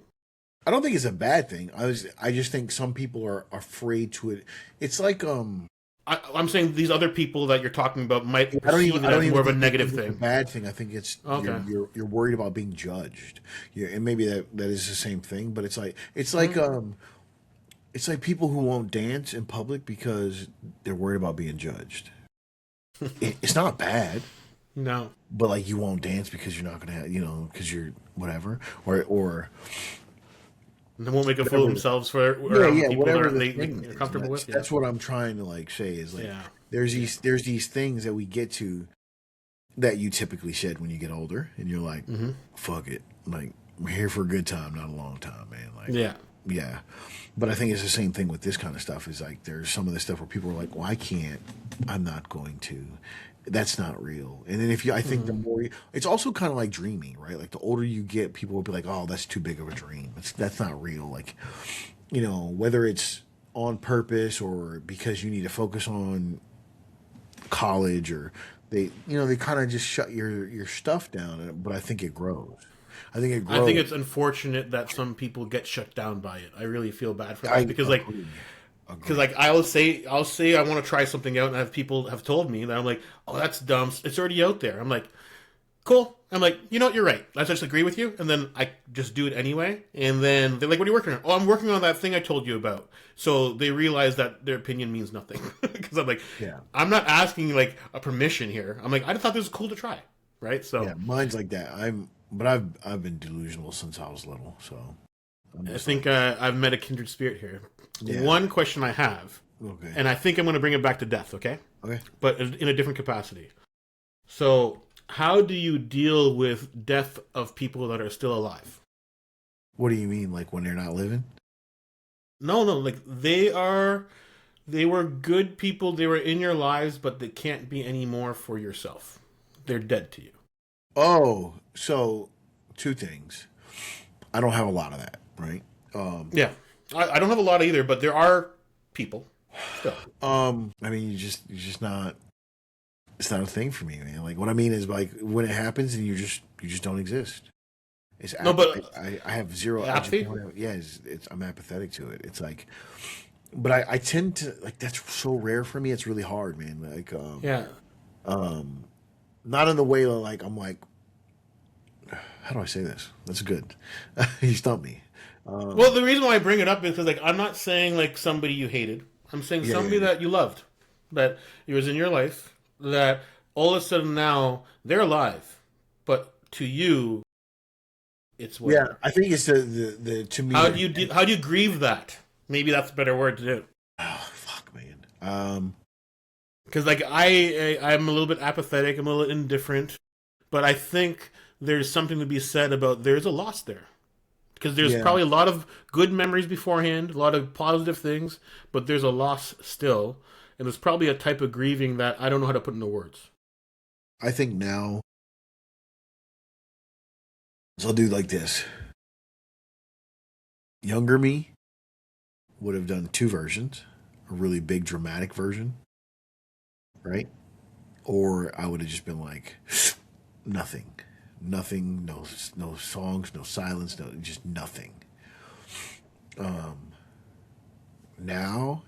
I don't think it's a bad thing. I just think some people are afraid to it. It's like I'm saying these other people that you're talking about might perceive I it don't as more even of a think they negative think it's a thing. bad thing. I think it's Okay. you're worried about being judged. And maybe that is the same thing, but Mm-hmm. it's like people who won't dance in public because they're worried about being judged. It's not bad, No. but like you won't dance because you're not gonna have, because you're whatever or And they won't make a fool of whatever. themselves for Yeah, around yeah, people that whatever aren't the thing they're is, and comfortable that's with. Yeah. that's what I'm trying to like say is like Yeah. there's Yeah. these things that we get to that you typically shed when you get older, and you're like, Mm-hmm. fuck it, like I'm here for a good time, not a long time, man. Like, Yeah. yeah, but I think it's the same thing with this kind of stuff. Is like there's some of the stuff where people are like, well, I can't, I'm not going to. That's not real. And then I think the Mm-hmm. more, it's also kind of like dreaming, right? Like the older you get, people will be like, oh, that's too big of a dream. That's not real. Like, whether it's on purpose or because you need to focus on college or they kind of just shut your stuff down. But I think it grows. I think it I think grows. it's unfortunate that some people get shut down by it. I really feel bad for that I because agree. like Agree. I'll say I want to try something out and have people have told me that I'm like, oh, that's dumb. It's already out there. I'm like, cool. I'm like, you know what, you're right. I just agree with you, and then I just do it anyway. And then they're like, what are you working on? Oh, I'm working on that thing I told you about. So they realize that their opinion means nothing because I'm like, Yeah. I'm not asking like a permission here. I'm like, I just thought this was cool to try, right? Yeah. So Mine's like that. I've been delusional since I was little. So I'm I just think like, I've met a kindred spirit here. yeah. One question I have, Okay. and I think I'm going to bring it back to death, okay? Okay. But in a different capacity. So, how do you deal with death of people that are still alive? What do you mean? Like when they're not living? No, no, like they were good people, they were in your lives, but they can't be anymore for yourself. They're dead to you. Oh, so two things. I don't have a lot of that, right? Um, Yeah. I don't have a lot either, but there are people still. I mean, you're just not. It's not a thing for me, man. Like what I mean is like when it happens and you just don't exist. It's No, but I have zero. I just apathy? don't have. Yeah, I'm apathetic to it. It's like, but I tend to like that's so rare for me. It's really hard, man. Like Yeah. not in the way that like I'm like, how do I say this? That's good. You stumped me. Well, the reason why I bring it up is because, like, I'm not saying like somebody you hated. I'm saying Yeah, yeah, somebody yeah. that you loved, that it was in your life, that all of a sudden now they're alive, but to you, it's Yeah, whatever. I think it's the to me the How do you grieve that? Maybe that's a better word to do. oh fuck man. Because like I'm a little bit apathetic. I'm a little indifferent, but I think there's something to be said about there's a loss there. Because there's Yeah, probably a lot of good memories beforehand, a lot of positive things, but there's a loss still, and there's probably a type of grieving that I don't know how to put into words. I think now. So I'll do like this. Younger me would have done two versions, a really big dramatic version, right? Or I would have just been like, nothing, nothing, no songs, no silence, no just nothing. Now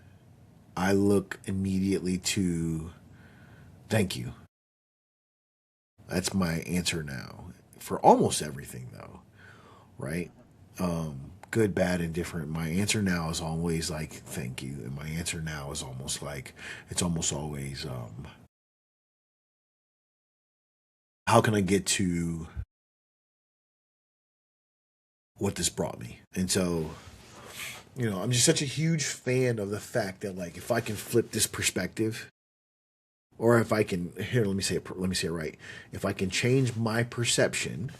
I look immediately to thank you. That's my answer now for almost everything, though, right? Good, bad, and different. My answer now is always like thank you, and my answer now is almost like it's almost always how can I get to what this brought me? And so I'm just such a huge fan of the fact that like if I can flip this perspective, or if I can here, let me say it right. If I can change my perception,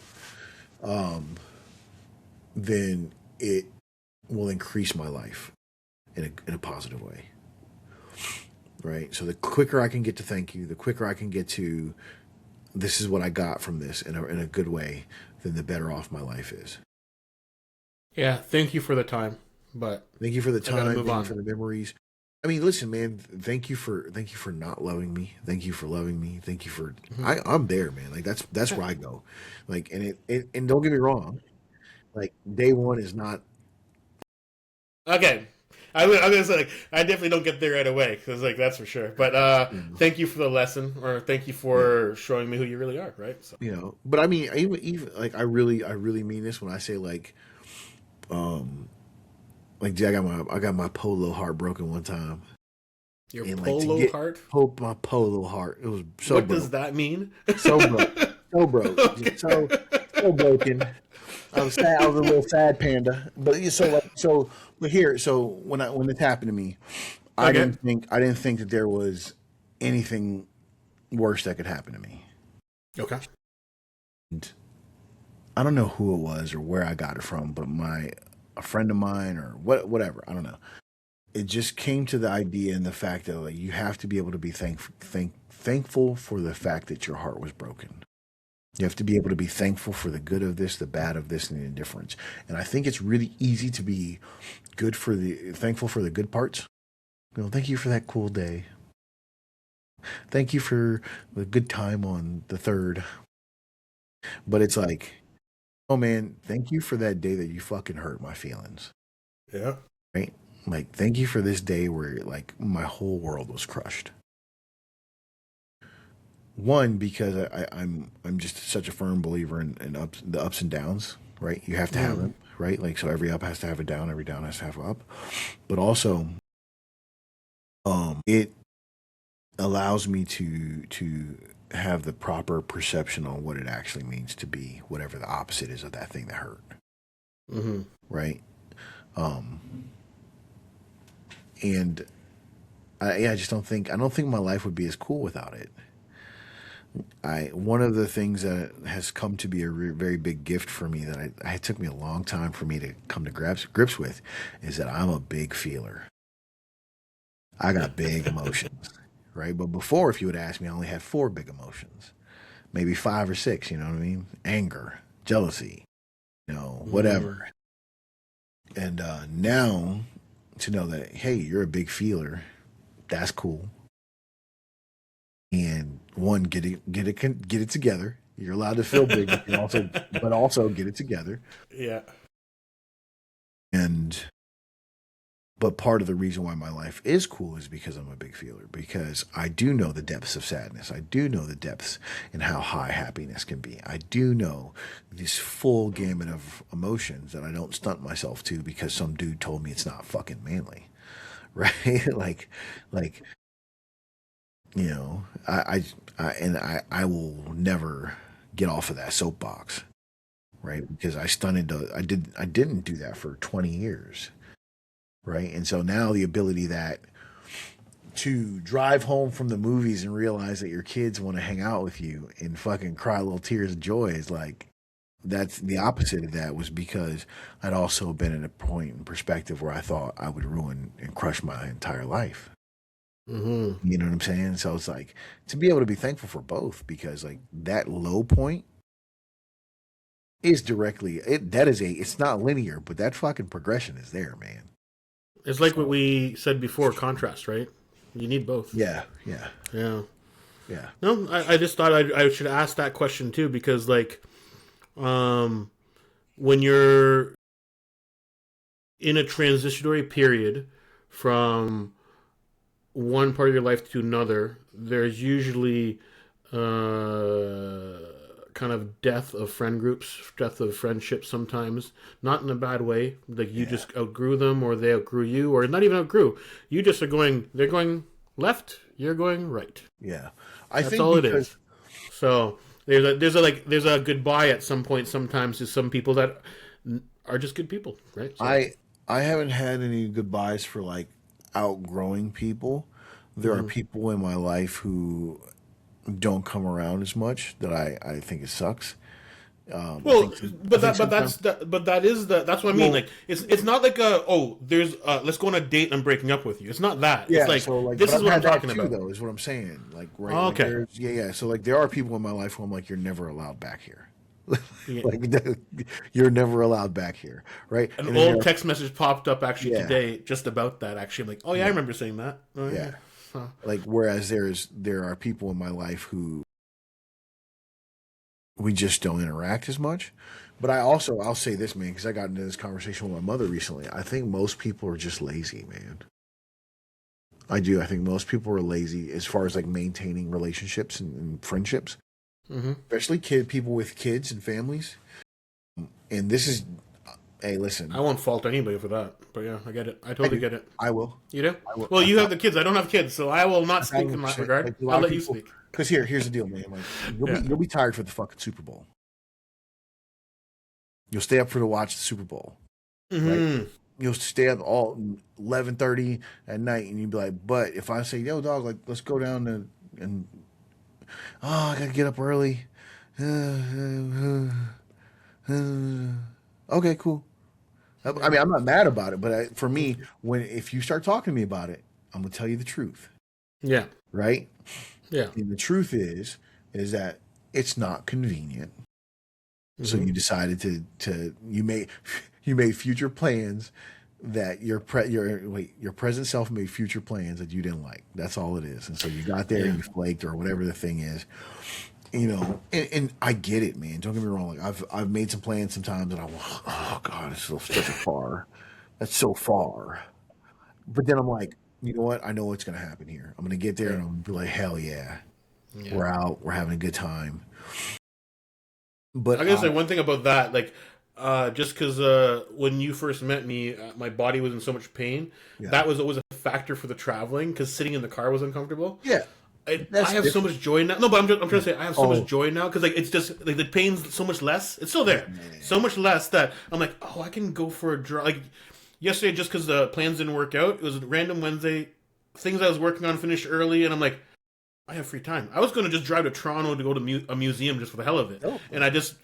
then it will increase my life in a positive way, right? So the quicker I can get to thank you, the quicker I can get to this is what I got from this in a good way, then the better off my life is. Yeah, thank you for the time, but Thank you for the I gotta time. move Thank you on. for the memories. I mean, listen, man. Thank you for not loving me. Thank you for loving me. Thank you for Mhm. I'm there, man. Like that's where I go. Like, and don't get me wrong. Like day one is not. Okay. I'm gonna say like I definitely don't get there right away because like that's for sure. But You know, thank you for the lesson, or thank you yeah. for showing me who you really are. Right. So But I mean, even like I really mean this when I say like dude, I got my polo heart broken one time, your and like to polo get heart. my polo heart, it was so What does broke, that mean? so broke, so broke, just Okay. so broken. I was sad. I was a little sad panda. But but here, so when this happened to me, Okay. I didn't think that there was anything worse that could happen to me. Okay. And I don't know who it was or where I got it from, but a friend of mine or whatever, I don't know. It just came to the idea and the fact that like you have to be able to be thankful for the fact that your heart was broken. You have to be able to be thankful for the good of this, the bad of this, and the indifference. And I think it's really easy to be thankful for the good parts. Thank you for that cool day. Thank you for the good time on the third. But it's like, oh man, thank you for that day that you fucking hurt my feelings. Yeah. Right? Like, thank you for this day where like my whole world was crushed. One, because I'm just such a firm believer in the ups and downs, right? You have to have Mm. them, right? Like so every up has to have a down, every down has to have a up. But also, it allows me to have the proper perception on what it actually means to be whatever the opposite is of that thing that hurt, Mm-hmm. right? Um, and I just I don't think my life would be as cool without it. One of the things that has come to be a very big gift for me that it took me a long time for me to come to grips with is that I'm a big feeler. I got big emotions, right? But before, if you would ask me, I only had four big emotions, maybe five or six. You know what I mean? Anger, jealousy, whatever. Mm. And now to know that hey, you're a big feeler, that's cool. And one, get it together. You're allowed to feel big, but also get it together. Yeah. And but part of the reason why my life is cool is because I'm a big feeler. Because I do know the depths of sadness. I do know the depths and how high happiness can be. I do know this full gamut of emotions that I don't stunt myself to because some dude told me it's not fucking manly, right? like you know, I will never get off of that soapbox, right? Because I didn't do that for 20 years, right? And so now the ability that to drive home from the movies and realize that your kids want to hang out with you and fucking cry little tears of joy is like that's the opposite of that was because I'd also been at a point in perspective where I thought I would ruin and crush my entire life. Mm-hmm. You know what I'm saying? So it's like to be able to be thankful for both because like that low point is that is it's not linear, but that fucking progression is there, man. It's like what So we said before, contrast, right? You need both. yeah, yeah, Yeah. yeah, No, I just thought I should ask that question too because like um when you're in a transitionary period from one part of your life to another, there's usually uh, kind of death of friend groups, death of friendships sometimes. Not in a bad way. Like you yeah, just outgrew them or they outgrew you, or not even outgrew. You just are going, they're going left, you're going right. yeah. I That's think all it because is. So there's a goodbye at some point sometimes to some people that are just good people, right? So I I haven't had any goodbyes for like outgrowing people. There are people in my life who don't come around as much that I think it sucks. Well, I but think that's sometimes. that's what I mean. Well, Like it's not like there's let's go on a date and I'm breaking up with you. It's not that. It's yeah. like So like, this but is I've what I'm had that talking too, about. though. Is what I'm saying. Like, right? Oh, Like, okay. there's yeah. So like, there are people in my life who I'm like, you're never allowed back here. Yeah. Like, you're never allowed back here, right? An And then there old are, text message popped up actually yeah, today just about that. Actually, I'm like, oh yeah, I yeah, remember saying that. Oh yeah. yeah. Huh. Like, whereas there are people in my life who we just don't interact as much. But I'll say this, man, because I got into this conversation with my mother recently. I think most people are just lazy, man. I do. I think most people are lazy as far as like maintaining relationships and friendships, Hmm. especially people with kids and families. And this is, hey, I listen, won't fault anybody for that. But yeah, I get it. I I totally do. get it. I will. You do? I will. Well, you have the kids. I don't have kids, so I will not A speak thousand in that percent. regard. Like a I'll lot of let you people, speak. because here's the deal, man. Like Yeah. you'll be tired for the fucking Super Bowl. You'll stay up for to watch the Super Bowl, right? Hmm. You'll stay up all 11:30 at night, and you'd be like, but if I say, yo, dog, like let's go down to and I gotta get up early. Okay, cool. I Yeah. mean, I'm not mad about it, but for me, when if you start talking to me about it, I'm gonna tell you the truth, Yeah. right? Yeah. And the truth is that it's not convenient. So Hmm. you decided to you made future plans that your present self made future plans that you didn't like. That's all it is. And so you got there and Yeah. you flaked or whatever the thing is. And I get it, man. Don't get me wrong. Like I've made some plans sometimes, and oh god, it's so such a far. That's so far. But then I'm like, you know what? I know what's gonna happen here. I'm gonna get there Yeah. and I'm gonna be like, hell yeah, Yeah. we're out, we're having a good time. But I gotta say one thing about that, like, just because when you first met me, my body was in so much pain. yeah, That was always a factor for the traveling because sitting in the car was uncomfortable. yeah, I that's have so different. much joy now. No, but I'm trying to say I have so much Oh, joy now because like it's just like the pain's so much less. It's still yeah, there, yeah, yeah. so much less that I'm like, oh, I can go for a drive. Like yesterday, just because the plans didn't work out, it was a random Wednesday. Things I was working on finished early, and I'm like, I have free time. I was going to just drive to Toronto to go to a museum just for the hell of it, Oh, and I just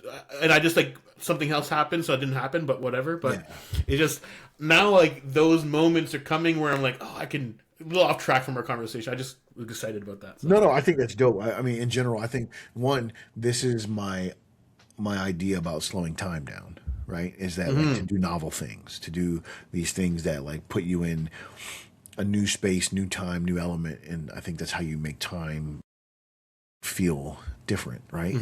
like something else happened, so it didn't happen. But whatever. yeah. But it just now like those moments are coming where I'm like, oh, I can. A little off track from our conversation. I just was excited about that. So No, I think that's dope. I mean, in general, I think one, this is my idea about slowing time down, right? Is that like to do novel things, to do these things that like put you in a new space, new time, new element, and I think that's how you make time feel different, right?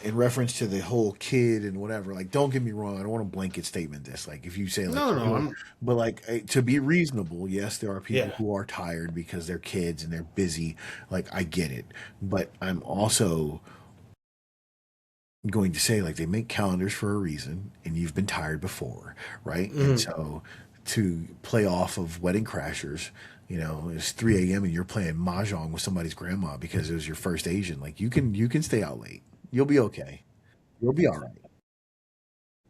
In reference to the whole kid and whatever, like, don't get me wrong, I don't want to blanket statement this. Like, if you say like, no, oh, I'm but like to be reasonable, yes, there are people yeah. who are tired because they're kids and they're busy. Like, I get it, but I'm also going to say like they make calendars for a reason, and you've been tired before, right? And Mhm. so to play off of Wedding Crashers. It's 3 a.m. and you're playing mahjong with somebody's grandma because it was your first Asian. Like you can stay out late. You'll be okay. You'll be all right.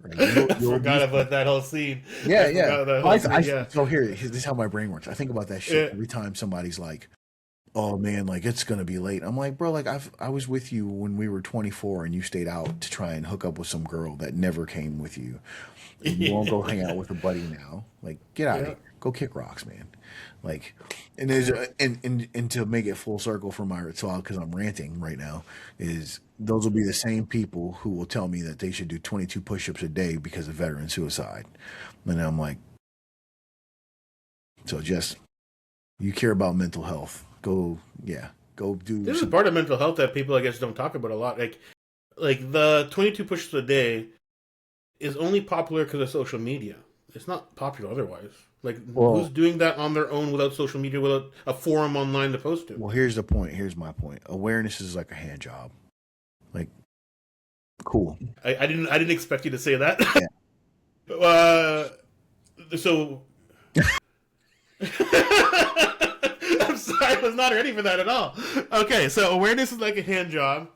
Right? I You'll be forgot fine. about that whole scene. I Yeah, yeah. forgot that Well, whole scene. Yeah. so this is how my brain works. I think about that shit Yeah. every time somebody's like, "Oh man, like it's gonna be late." I'm like, "Bro, like I was with you when we were 24 and you stayed out to try and hook up with some girl that never came with you, and you won't go hang out with a buddy now. Like, get out of Yeah. here. Go kick rocks, man." Like, and there's and to make it full circle for my so because I'm ranting right now is those will be the same people who will tell me that they should do 22 push-ups a day because of veteran suicide, and I'm like, so just you care about mental health, go yeah, go do This is some. part of mental health that people, I guess, don't talk about a lot. Like the 22 pushes a day is only popular because of social media. It's not popular otherwise. Like, who's Well, doing that on their own without social media, without a forum online to post to? well, here's the point. Here's my point. Awareness is like a hand job. Like, cool. I didn't expect you to say that. Yeah. uh, so I'm sorry, I was not ready for that at all. Okay, so awareness is like a hand job.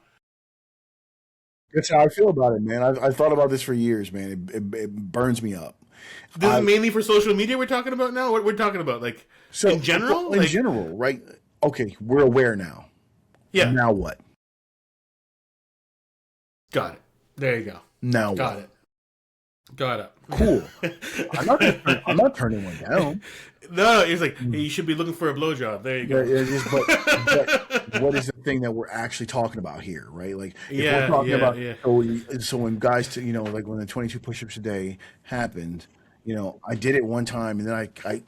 That's how I feel about it, man. I've thought about this for years, man. It burns me up. This is mainly for social media we're talking about now? What we're talking about? Like, So in general? in Like, general, right? Okay, we're aware now. yeah. Now what? Got it. There you go. Now Got what? it. Got it. Cool. I'm not turning one down. No, it's like, hey, you should be looking for a blowjob. There you go. But what is the thing that we're actually talking about here, right? Like, if we're talking about, yeah. so when guys, like when the 22 push-ups a day happened, I did it one time, and then I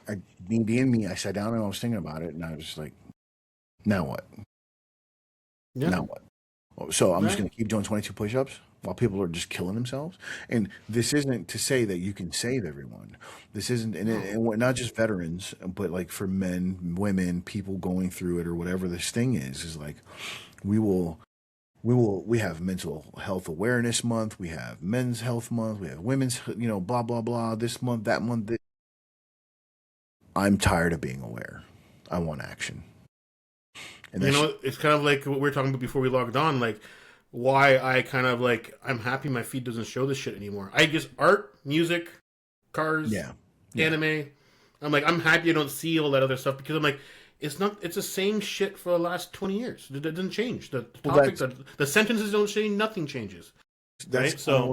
me being me, I sat down and I was thinking about it, and I was just like, now what? Yeah. Now what? So I'm just Right. going to keep doing 22 push-ups while people are just killing themselves. And this isn't to say that you can save everyone. This isn't, and not just veterans, but like for men, women, people going through it or whatever this thing is like, we have mental health awareness month. We have men's health month. We have women's, blah, blah, blah, this month, that month. I'm tired of being aware. I want action. And it's kind of like what we were talking about before we logged on, like why I kind of like, I'm happy my feed doesn't show this shit anymore. I just art, music, cars, anime. I'm like, I'm happy I don't see all that other stuff because I'm like, it's the same shit for the last 20 years. It doesn't change. The topics, the sentences don't change, nothing changes. That's right? So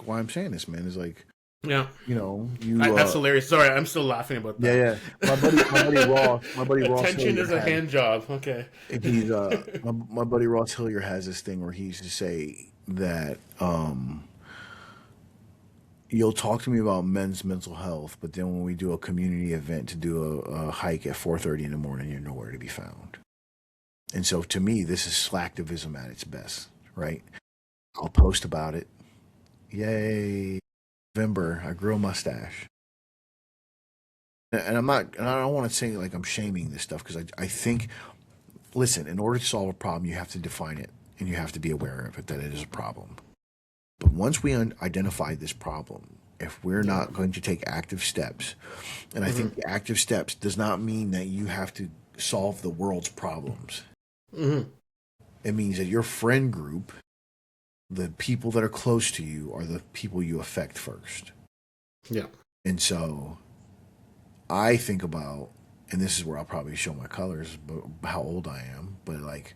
why I'm saying this, man, is like, yeah, that's hilarious. Sorry, I'm still laughing about that. Yeah. My buddy Ross. Attention is a hand job. Okay. He's my buddy Ross Hillier has this thing where he used to say that you'll talk to me about men's mental health, but then when we do a community event to do a hike at 4:30 in the morning, you're nowhere to be found. And so to me, this is slacktivism at its best, right? I'll post about it. Yay. November, I grew a mustache. And I don't want to say like I'm shaming this stuff because I think, listen, in order to solve a problem, you have to define it and you have to be aware of it, that it is a problem. But once we identify this problem, if we're not going to take active steps, and I think the active steps does not mean that you have to solve the world's problems. It means that your friend group, the people that are close to you, are the people you affect first. Yeah. And so I think about, and this is where I'll probably show my colors, but how old I am, but like,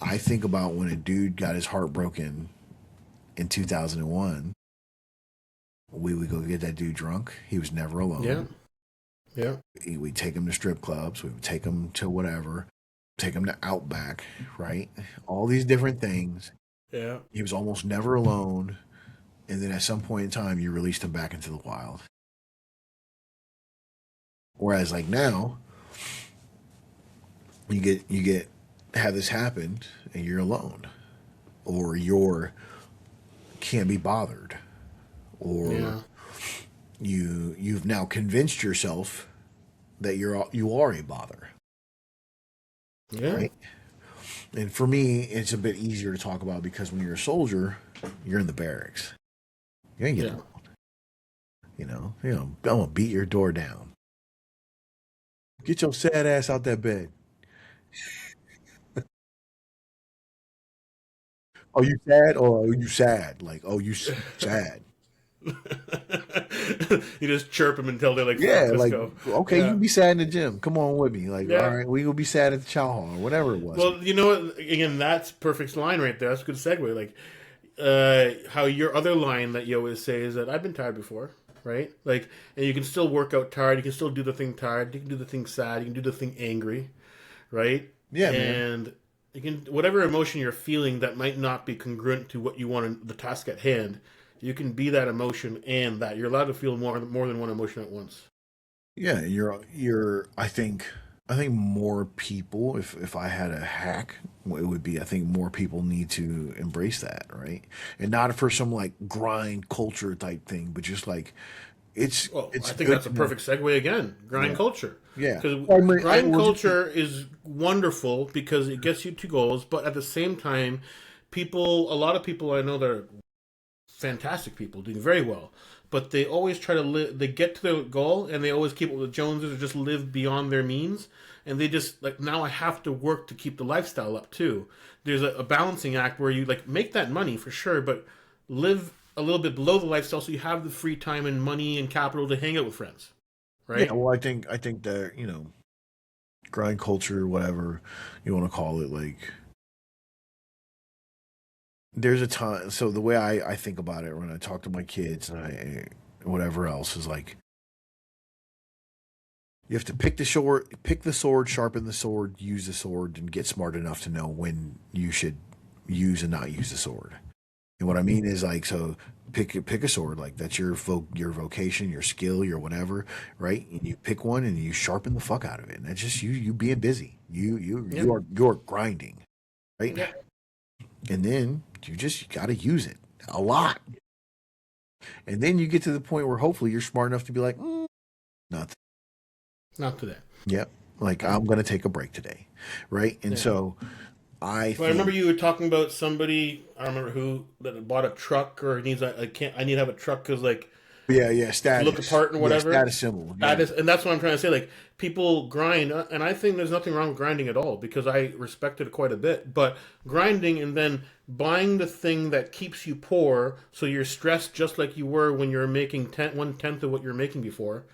I think about when a dude got his heart broken in 2001, we would go get that dude drunk. He was never alone. Yeah. We'd take him to strip clubs. We would take him to whatever, take him to Outback, right? All these different things. Yeah. He was almost never alone. And then at some point in time, you released him back into the wild. Whereas like now, you have this happen and you're alone, or can't be bothered, or you've now convinced yourself that you are a bother. Yeah. Right? And for me, it's a bit easier to talk about because when you're a soldier, you're in the barracks. You ain't getting alone. I'm gonna beat your door down. Get your sad ass out that bed. Are you sad or are you sad? Like, oh, you sad. You just chirp them until they're like, Yeah, let's like, go. okay, you be sad in the gym. Come on with me. Like, all right, we gonna be sad at the chow hall or whatever it was. Well, you know what? Again, that's perfect line right there. That's a good segue. Like, how your other line that you always say is that I've been tired before, right? Like, and you can still work out tired. You can still do the thing tired. You can do the thing sad. You can do the thing angry, right? Yeah, and man. you can whatever emotion you're feeling that might not be congruent to what you want the task at hand. You can be that emotion and that you're allowed to feel more than one emotion at once. Yeah, you're. I think more people. If I had a hack, it would be. I think more people need to embrace that, right? And not for some like grind culture type thing, but just like it's. Well, it's I think that's a perfect segue again. Grind culture. Yeah, because grind culture is wonderful because it gets you to goals, but at the same time, a lot of people I know that are fantastic people doing very well, but they always try to live. They get to their goal and they always keep up with the Joneses or just live beyond their means. And they just like, now I have to work to keep the lifestyle up too. There's a balancing act where you like make that money for sure, but live a little bit below the lifestyle, so you have the free time and money and capital to hang out with friends, Yeah, right? well, I think that, grind culture, whatever you want to call it, like there's a time. So the way I think about it when I talk to my kids and I whatever else is like you have to pick the sword, sharpen the sword, use the sword, and get smart enough to know when you should use and not use the sword. And what I mean is like, so pick a sword, like that's your vocation, your skill, your whatever, right? And you pick one and you sharpen the fuck out of it. And that's just you being busy. Yep. You're grinding, right? Yep. And then you got to use it a lot. And then you get to the point where hopefully you're smart enough to be like, not Not today. yep, like I'm gonna take a break today, right? And Yeah. so I Well, I remember think you were talking about somebody. I don't remember who that bought a truck or needs. I can't. I need to have a truck because like yeah, to look status. apart and Yeah, whatever. status symbol. That Yeah. is, and that's what I'm trying to say. Like people grind, and I think there's nothing wrong with grinding at all because I respect it quite a bit. But grinding and then buying the thing that keeps you poor, so you're stressed just like you were when you're making 1/10 of what you're making before.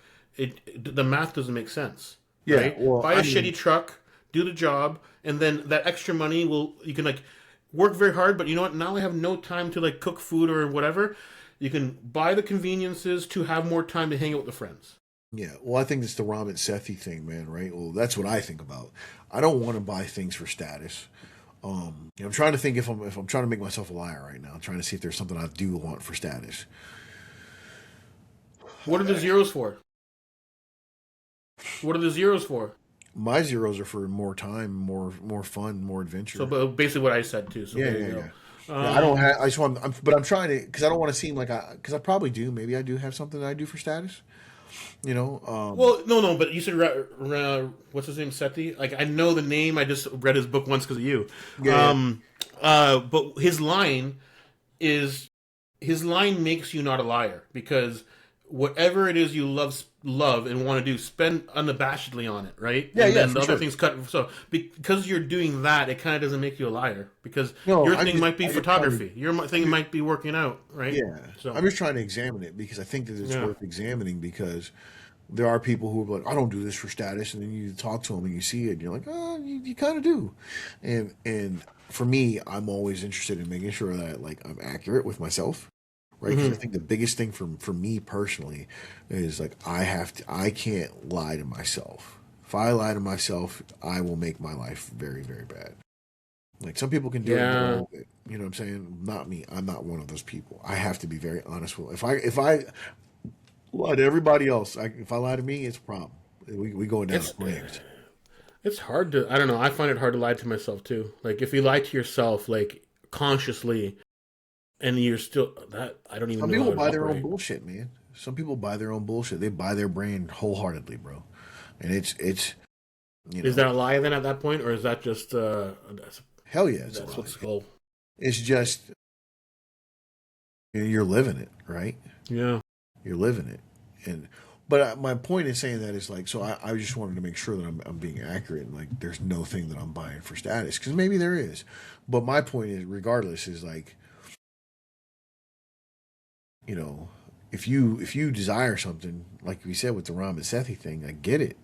The math doesn't make sense, Yeah, right? well, Buy a I mean, shitty truck, do the job, and then that extra money will you can like work very hard. But you know what? Now I have no time to like cook food or whatever. You can buy the conveniences to have more time to hang out with the friends. yeah, well, I think it's the Ramen Sethi thing, man, right? Well, that's what I think about. I don't want to buy things for status. I'm trying to think if I'm trying to make myself a liar right now. I'm trying to see if there's something I do want for status. What are the zeros for? What are the zeros for? My zeros are for more time, more fun, more So, adventure. but basically what I said too. So Yeah, there yeah, you yeah. go. Yeah, I don't have. I just want. But I'm trying to because I don't want to seem like because I probably do. Maybe I do have something that I do for status. You know. Well, no, but you said what's his name, Seti? Like I know the name. I just read his book once because of you. Yeah, yeah. But is his line makes you not a liar because whatever it is you love and want to do, spend unabashedly on it, right? Yeah, And yeah, then for the other sure. things cut. So because you're doing that, it kind of doesn't make you a liar because No, your thing might be I just trying to. photography, your thing might be working out, right? Yeah, So I'm just trying to examine it because I think that it's yeah, worth examining because there are people who are like, I don't do this for status, and then you talk to them and you see it, and you're like, oh, you kind of do, and for me, I'm always interested in making sure that like I'm accurate with myself, right? Because I hmm think the biggest thing for me personally is like I can't lie to myself. If I lie to myself, I will make my life very very bad. Like some people can do it and get away yeah. with it. You know what I'm saying? Not me. I'm not one of those people. I have to be very honest with. If I lie to everybody else, if I lie to me, it's a problem. We going down in It's flames. it's hard to I don't know. I find it hard to lie to myself too. Like if you lie to yourself like consciously and you're still that I don't even Some know how people to buy their own operate. bullshit, man. Some people buy their own bullshit. They buy their brain wholeheartedly, bro. And it's you Is know that a lie then at that point, or is that just hell yeah, it's a that's lie. what's called? It's just you're living it, right? Yeah. You're living it, and but my point in saying that is like so I just wanted to make sure that I'm being accurate and like there's no thing that I'm buying for status because maybe there is, but my point is regardless is like if you desire something like we said with the Ram and Sethi thing, I get it,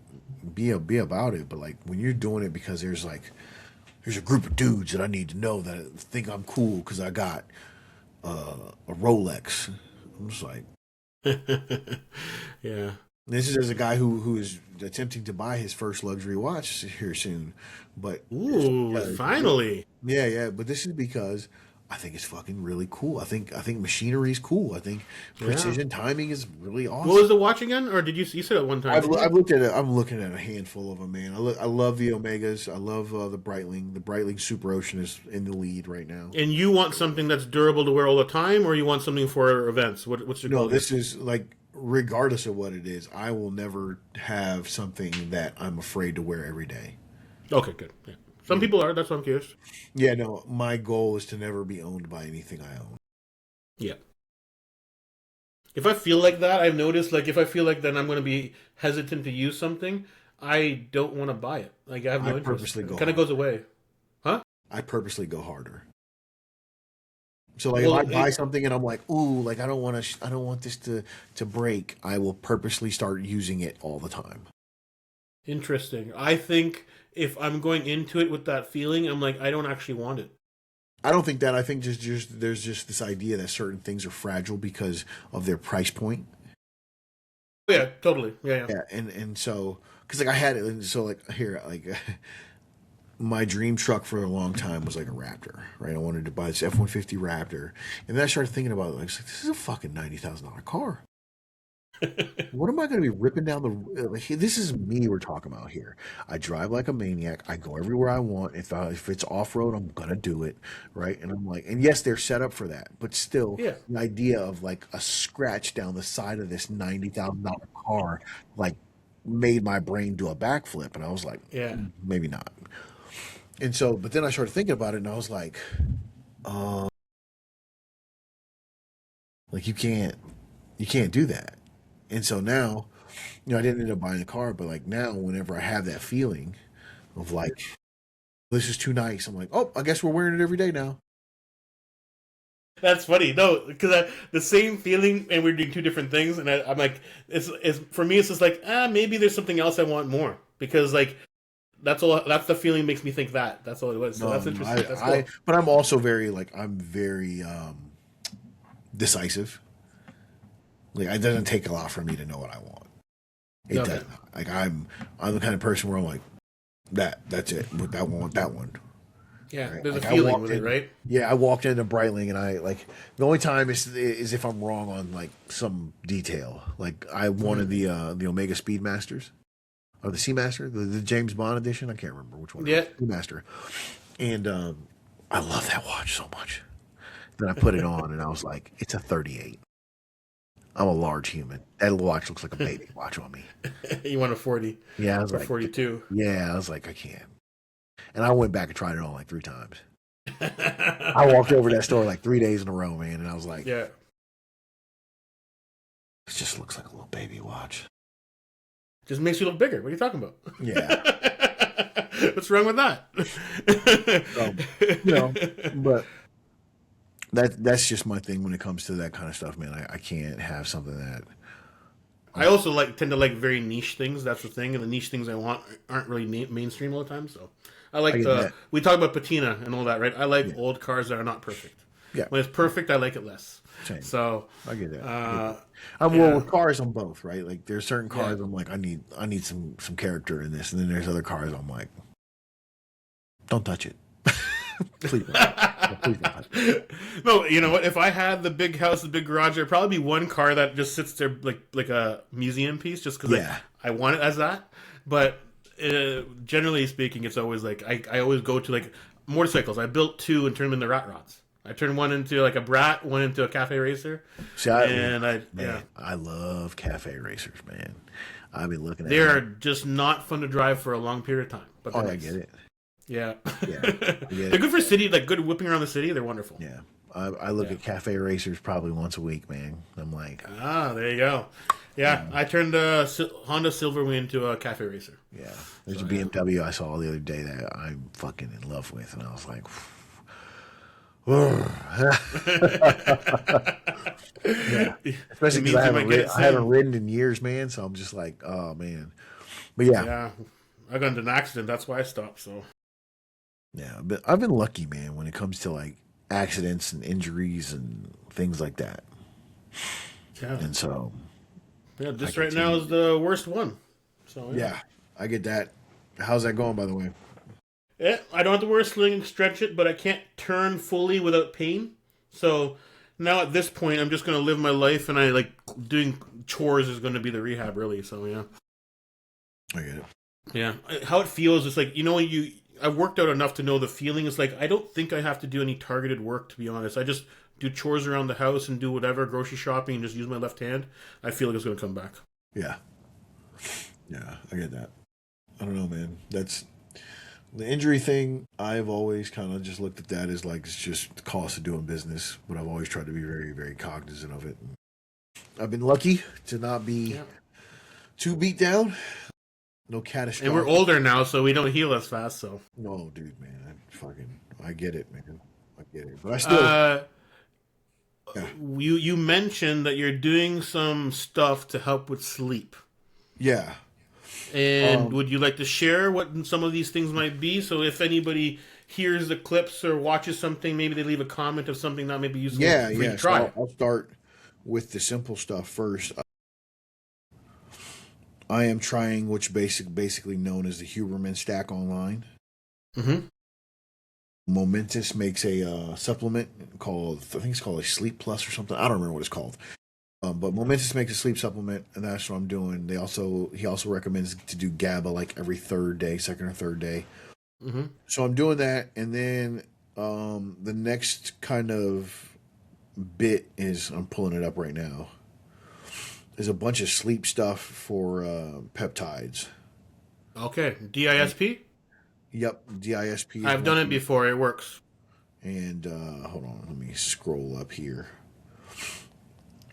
be about it, but like when you're doing it because there's a group of dudes that I need to know that think I'm cool because I got a Rolex. I'm just like. Yeah. This is as a guy who is attempting to buy his first luxury watch here soon, but it's Ooh, because finally. yeah, yeah. But this is because I think it's fucking really cool. I think machinery is cool. I think Yeah. precision timing is really What awesome. was the watch again? Or did you said it one time, didn't I've you? looked at it. I'm looking at a handful of them, man. I love the Omegas. I love the Breitling. The Breitling Super Ocean is in the lead right now. And you want something that's durable to wear all the time, or you want something for events? What's your No, goal here? this is like regardless of what it is, I will never have something that I'm afraid to wear every day. Okay, good. Yeah. Some You know? people are. That's why I'm curious. Yeah, no, my goal is to never be owned by anything I own. Yeah. If I feel like that, I've noticed. Like, if I feel like then I'm going to be hesitant to use something, I don't want to buy it. Like, I have I no interest. purposely It go kind of hard. goes away. Huh? I purposely go harder. So like if I Well, buy something and I'm like, ooh, like I don't want this to break, I will purposely start using it all the time. interesting. I think if I'm going into it with that feeling, I'm like, I don't actually want it. I don't think that. I think just there's just this idea that certain things are fragile because of their price point. Yeah, totally. Yeah, yeah. Yeah, and so because like I had it, and so like here like my dream truck for a long time was like a Raptor, right? I wanted to buy this F-150 Raptor, and then I started thinking about it. Like, this is a fucking $90,000 car. What am I going to be ripping down the? Like, this is me we're talking about here. I drive like a maniac. I go everywhere I want. If it's off road, I'm gonna do it, right? And I'm like, and yes, they're set up for that, but still, Yeah, the idea of like a scratch down the side of this $90,000 car, like, made my brain do a backflip, and I was like, yeah. maybe not. And so, but then I started thinking about it, and I was like you can't do that. And so now, I didn't end up buying a car, but like now, whenever I have that feeling of like this is too nice, I'm like, oh, I guess we're wearing it every day now. That's funny. No, because the same feeling, and we're doing two different things, and I'm like, it's for me, it's just like, maybe there's something else I want more because like that's all. That's the feeling makes me think that. That's all it was. So No, that's no, interesting. That's cool. but I'm also very like I'm very decisive. Like it doesn't take a lot for me to know what I want. It Okay. does not. Like I'm the kind of person where I'm like that's it. With that one, that one. Yeah, Right? there's a Like I feeling walked with it, in, right? yeah, I walked into Breitling and I like the only time is if I'm wrong on like some detail. Like I wanted the Omega Speedmasters or the Seamaster, the James Bond edition. I can't remember which one it was. Yeah. Seamaster, and I love that watch so much. Then I put it on and I was like, it's a 38. I'm a large human. That watch looks like a baby watch on me. You want a 40 Yeah, I was or like, 42. yeah, I was like, I can't. And I went back and tried it on like 3 times. I walked over to that store like 3 days in a row, man, and I was like, Yeah. it just looks like a little baby watch. Just makes you look bigger. What are you talking about? Yeah. What's wrong with that? So, but that's just my thing when it comes to that kind of stuff, man. I can't have something that. I also tend to like very niche things. That's the thing, and the niche things I want aren't really mainstream all the time. So I I like get the that. we talk about patina and all that, right? I like Yeah. old cars that are not perfect. Yeah. When it's perfect, I like it less. Same. So I get that. uh, I'm well yeah, with cars on both, right? Like there's certain yeah. cars I'm like, I need some character in this, and then there's other cars I'm like, don't touch it. Please don't. Please don't touch it. No, you know what? If I had the big house, the big garage, there'd probably be one car that just sits there like a museum piece, just because Yeah. I want it as that. But generally speaking, it's always like I always go to like motorcycles. I built two and turned them into rat rods. I turned one into like a brat, one into a cafe racer, See, and man, I love cafe racers, man. I've been looking at they are them. just not fun to drive for a long period of time. But Oh, they're I nice. get it. Yeah, Yeah, I get they're it. good for city, like good whipping around the city. They're wonderful. Yeah, I look Yeah. at cafe racers probably once a week, man. I'm like, There you go. Yeah, I turned a Honda Silverwing into a cafe racer. yeah. There's a yeah. BMW I saw the other day that I'm fucking in love with, and I was like, yeah. It Especially because means you might get it I haven't soon. ridden in years, man. So I'm just like, oh man. But yeah, Yeah, I got into an accident. That's why I stopped. So yeah. But I've been lucky, man, when it comes to like accidents and injuries and things like that. yeah, And so yeah. I This right now continue. is the worst one. So yeah. Yeah, I get that. How's that going, by the way? Yeah, I don't have to wear a sling and stretch it, but I can't turn fully without pain. So now at this point, I'm just gonna live my life, and I like doing chores is going to be the rehab, really. So yeah, I get it. yeah. How it feels is like when you. I've worked out enough to know the feeling is like I don't think I have to do any targeted work, to be honest. I just do chores around the house and do whatever grocery shopping and just use my left hand. I feel like it's going to come back. Yeah, yeah, I get that. I don't know, man. That's the injury thing. I've always kind of just looked at that as like it's just the cost of doing business, but I've always tried to be very, very cognizant of it. I've been lucky to not be Yeah. too beat down. No And we're catastrophic. older now, so we don't heal as fast. So No, dude, man. I get it, man. I get it. But I still, Uh, Yeah. you mentioned that you're doing some stuff to help with sleep. Yeah. And Um, would you like to share what some of these things might be? So if anybody hears the clips or watches something, maybe they leave a comment of something that may be useful yeah, for you yeah. to So try. I'll start with the simple stuff first. I am trying which basically known as the Huberman Stack Online. Mm-hmm. Momentous makes a supplement called, I think it's called a Sleep Plus or something. I don't remember what it's called. But Momentous makes a sleep supplement, and that's what I'm doing. He also recommends to do GABA like every third day, second or third day. Mm-hmm. So I'm doing that, and then the next kind of bit is I'm pulling it up right now. There's a bunch of sleep stuff for peptides. Okay. DISP? Yep, DISP is I've done it one. before. It works. And hold on, let me scroll up here.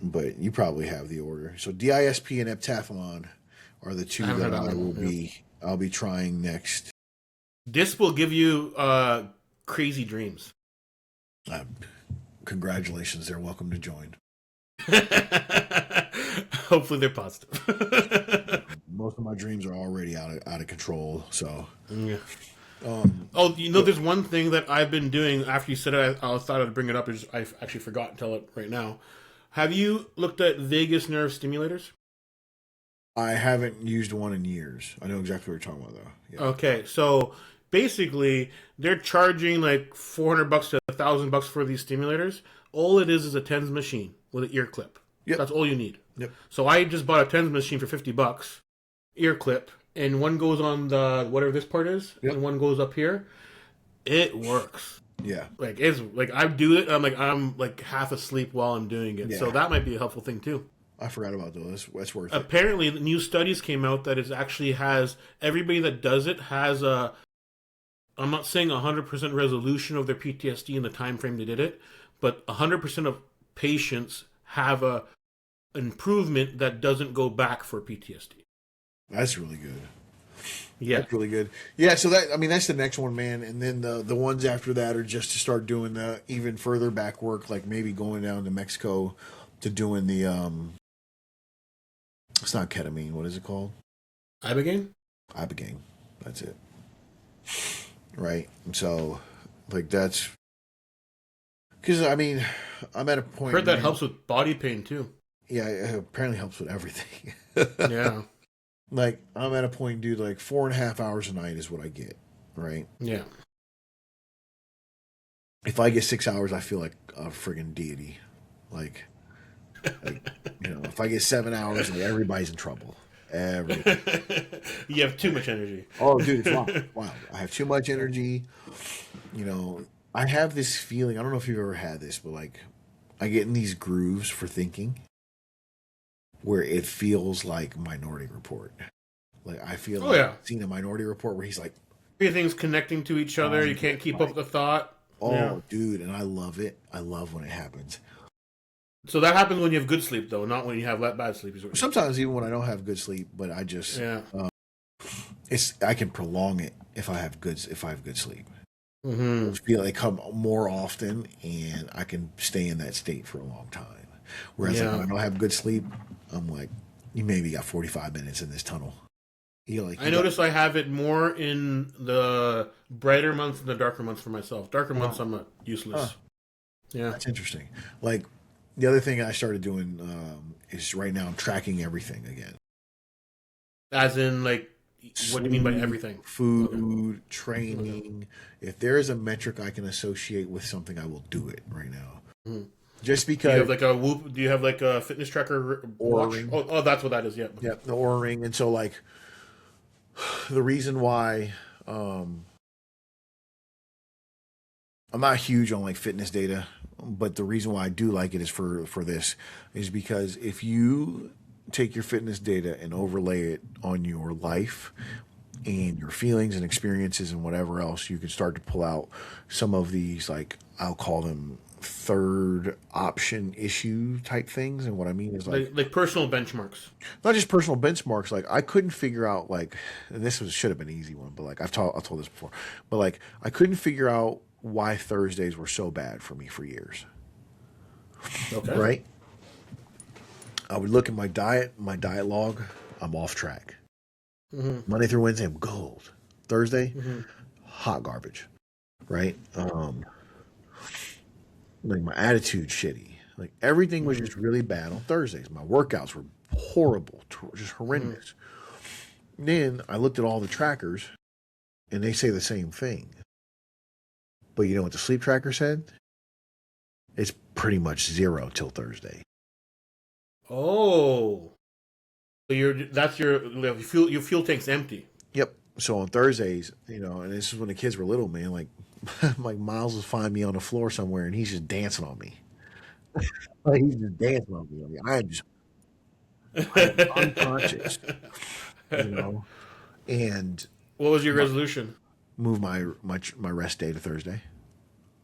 But you probably have the order. So DISP and eptathlon are the I two haven't that heard that one. Yeah. I'll be trying next. This will give you crazy dreams. Um, Congratulations, they're welcome to join. Hopefully they're positive. Most of my dreams are already out of control. So, Yeah. um, Oh, you know, there's one thing that I've been doing after you said it. I thought I'd bring it up. Is I actually forgot to tell it right now. Have you looked at vagus nerve stimulators? I haven't used one in years. I know exactly what you're talking about, though. Yeah. Okay, so basically, they're charging like $400 to $1,000 for these stimulators. All it is a TENS machine with an ear clip. Yep. That's all you need. Yep. So I just bought a TENS machine for $50, ear clip, and one goes on the whatever this part is, Yep. and one goes up here. It works. Yeah. Like it's like I do it. I'm like half asleep while I'm doing it. So Yeah. that might be a helpful thing too. I forgot about those. That's worth it. Apparently, the new studies came out that it actually has everybody that does it has a. I'm not saying 100% resolution of their PTSD in the time frame they did it, but 100% of patients have a improvement that doesn't go back for PTSD. That's really good. Yeah. That's really good. Yeah, so that's the next one, man. And then the ones after that are just to start doing the even further back work, like maybe going down to Mexico to doing the it's not ketamine, what is it called? Ibogaine? Ibogaine. That's it. Right. So like that's because I'm at a point. Heard that man, helps with body pain too. Yeah, it apparently helps with everything. Yeah. Like I'm at a point, dude. Like 4.5 hours a night is what I get. Right. Yeah. If I get 6 hours, I feel like a friggin' deity. Like, if I get 7 hours, like everybody's in trouble. Everybody. You have too much energy. Oh, dude, it's wild. Wow. I have too much energy. I have this feeling. I don't know if you've ever had this, but like, I get in these grooves for thinking where it feels like Minority Report. Like I feel Oh like yeah. I've seen a Minority Report where he's like, Everything's connecting to each other. You can't keep up with the thought. "Oh, Yeah. dude," and I love it. I love when it happens. So that happens when you have good sleep, though, not when you have bad sleep. Sometimes even when I don't have good sleep, but I just Yeah. I can prolong it if I have good sleep. Mm-hmm. I feel like come more often, and I can stay in that state for a long time. Whereas like, Yeah. when I don't have good sleep, I'm like, you maybe got 45 minutes in this tunnel. I notice I have it more in the brighter months and the darker months for myself. Darker months, I'm not useless. Yeah. That's interesting. Like the other thing I started doing is right now I'm tracking everything again. As in, like, what do you mean by everything? Food, training. If there is a metric I can associate with something, I will do it right now. Mhm. Just Do you because. have like a Whoop? Do you have like a fitness tracker watch? Ring. Oh, that's what that is. Yeah. Yeah, the Oura Ring. And so, like, the reason why I'm not huge on like fitness data, but the reason why I do like it is for this is because if you take your fitness data and overlay it on your life and your feelings and experiences and whatever else, you can start to pull out some of these, like, I'll call them third option issue type things. And what I mean is Like personal benchmarks. not just personal benchmarks. Like I couldn't figure out, like, and should have been an easy one, but like I've told this before, but like I couldn't figure out why Thursdays were so bad for me for years. Okay. right? I would look at my diet log. I'm off track. Mm-hmm. Monday through Wednesday, I'm gold. Thursday, Mm-hmm. hot garbage, right? Like my attitude shitty. Like everything was Mm-hmm. just really bad on Thursdays. My workouts were horrible, just Mm-hmm. horrendous. Then I looked at all the trackers, and they say the same thing. But you know what the sleep tracker said? It's pretty much zero till Thursday. Oh, so your fuel tank's empty. Yep. So on Thursdays, and this is when the kids were little, man. Like, like Miles will find me on the floor somewhere, and he's just dancing on me. Like he's just dancing on me. Like, I am unconscious, you know, and What was your my, resolution? move my rest day to Thursday.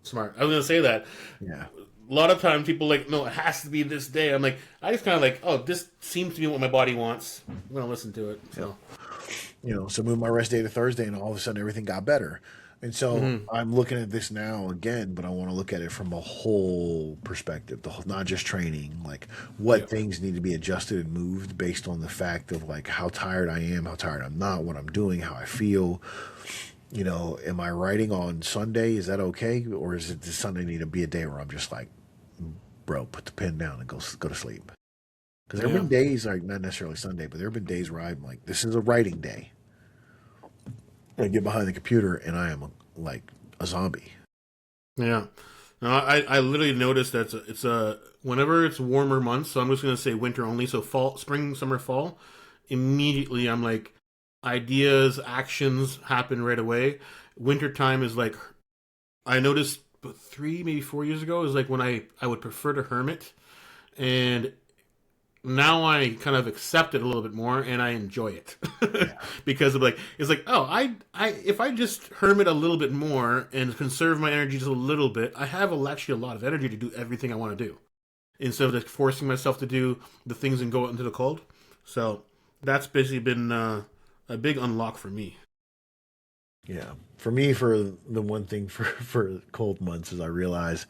Smart. I was gonna say that. Yeah. A lot of times people like, no, it has to be this day. I'm like, I just kind of like, oh, this seems to be what my body wants. I'm gonna listen to it. Yep. So. So move my rest day to Thursday, and all of a sudden everything got better. And so Mm-hmm. I'm looking at this now again, but I want to look at it from a whole perspective, not just training, like Yeah. what things need to be adjusted and moved based on the fact of like how tired I am, how tired I'm not, what I'm doing, how I feel. Am I writing on Sunday? Is that okay, or does Sunday need to be a day where I'm just like, bro, put the pen down and go to sleep? Because there have Yeah. been days, like not necessarily Sunday, but there have been days where I'm like, this is a writing day. I get behind the computer and I am like a zombie. Yeah. No, I literally noticed that it's a whenever it's warmer months. So I'm just gonna say winter only. So fall, spring, summer, fall. Immediately, I'm like ideas, actions happen right away. Winter time is like I noticed 3 maybe 4 years ago is like when I would prefer to hermit, and now I kind of accept it a little bit more and I enjoy it Yeah, because of like it's like oh I if I just hermit a little bit more and conserve my energy just a little bit, I have actually a lot of energy to do everything I want to do instead of just forcing myself to do the things and go out into the cold. So that's basically been a big unlock for me. yeah. For me, for the one thing for cold months is I realize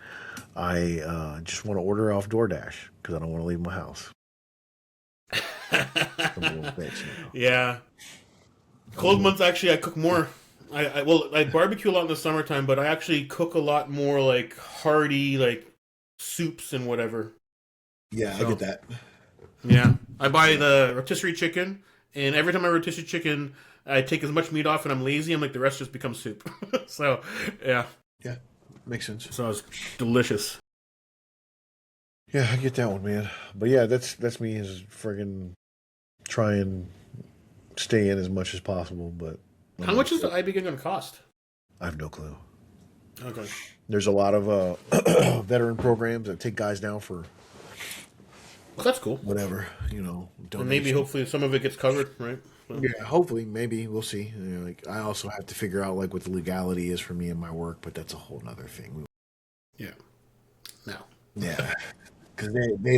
I just want to order off DoorDash because I don't want to leave my house. I'm a little bitch now. Yeah, I'm a cold little, months actually I cook more. I barbecue a lot in the summertime, but I actually cook a lot more like hearty like soups and whatever. yeah, I get So that. yeah, I buy Yeah, the rotisserie chicken, and every time I rotisserie chicken, I take as much meat off, and I'm lazy. I'm like the rest just becomes soup. So yeah, yeah, makes sense. so it's delicious. Yeah, I get that one, man. But yeah, that's me is friggin' try and stay in as much as possible, but How I'm like, much is the IB going to cost? I have no clue. Okay, There's a lot of veteran programs that take guys down for well, that's cool. whatever, And maybe donation. hopefully some of it gets covered, right? So, Yeah, hopefully, maybe we'll see. Like I also have to figure out like what the legality is for me and my work, but that's a whole nother thing. yeah. Now. Yeah, because they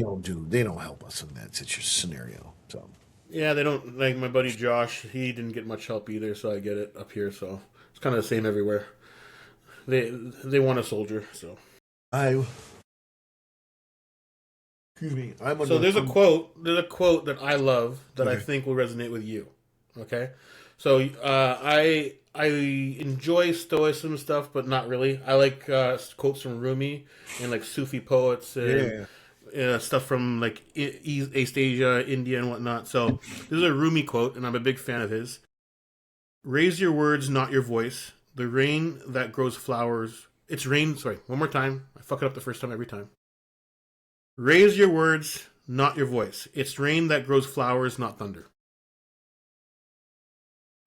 don't help us in that scenario. So Yeah, they don't like my buddy Josh. He didn't get much help either, so I get it up here. So it's kind of the same everywhere. They want a soldier. So I excuse me, I'm so under. there's a quote. There's a quote that I love that I Okay. think will resonate with you. Okay, so I enjoy Stoicism stuff, but not really. I like quotes from Rumi and like Sufi poets and Yeah. stuff from like East Asia, India, and whatnot. So this is a Rumi quote, and I'm a big fan of his. Raise your words, not your voice. The rain that grows flowers. It's rain. Sorry, one more time. I fuck it up the first time every time. Raise your words, not your voice. It's rain that grows flowers, not thunder.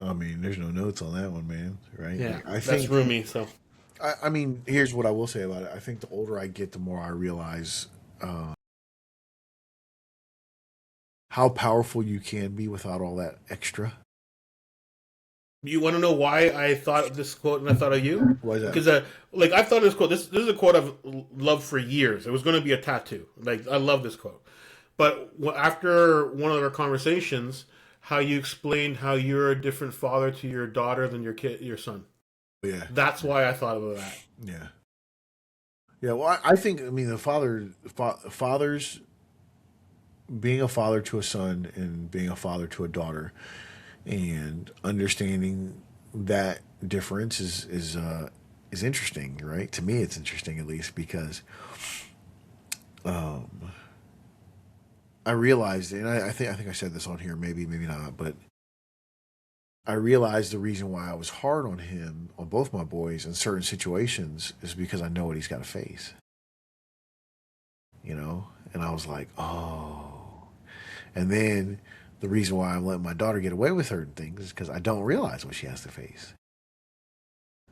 I mean, there's no notes on that one, man. Right? Yeah, Like, I that's think. Rumi. So I mean, here's what I will say about it. I think the older I get, the more I realize how powerful you can be without all that extra. you want to know why I thought of this quote and I thought of you? Why is that? Because like I've thought of this quote. This is a quote I've loved for years. It was going to be a tattoo. Like I love this quote. But after one of our conversations, how you explained how you're a different father to your daughter than your son. Yeah. That's why I thought of that. Yeah. Yeah, well, I think, I mean, fathers, being a father to a son and being a father to a daughter, and understanding that difference is interesting, right? To me, it's interesting at least because I realized, and I think I said this on here, maybe not, but I realized the reason why I was hard on him, on both my boys, in certain situations is because I know what he's got to face, you know? And I was like, oh. And then the reason why I'm letting my daughter get away with certain things is because I don't realize what she has to face,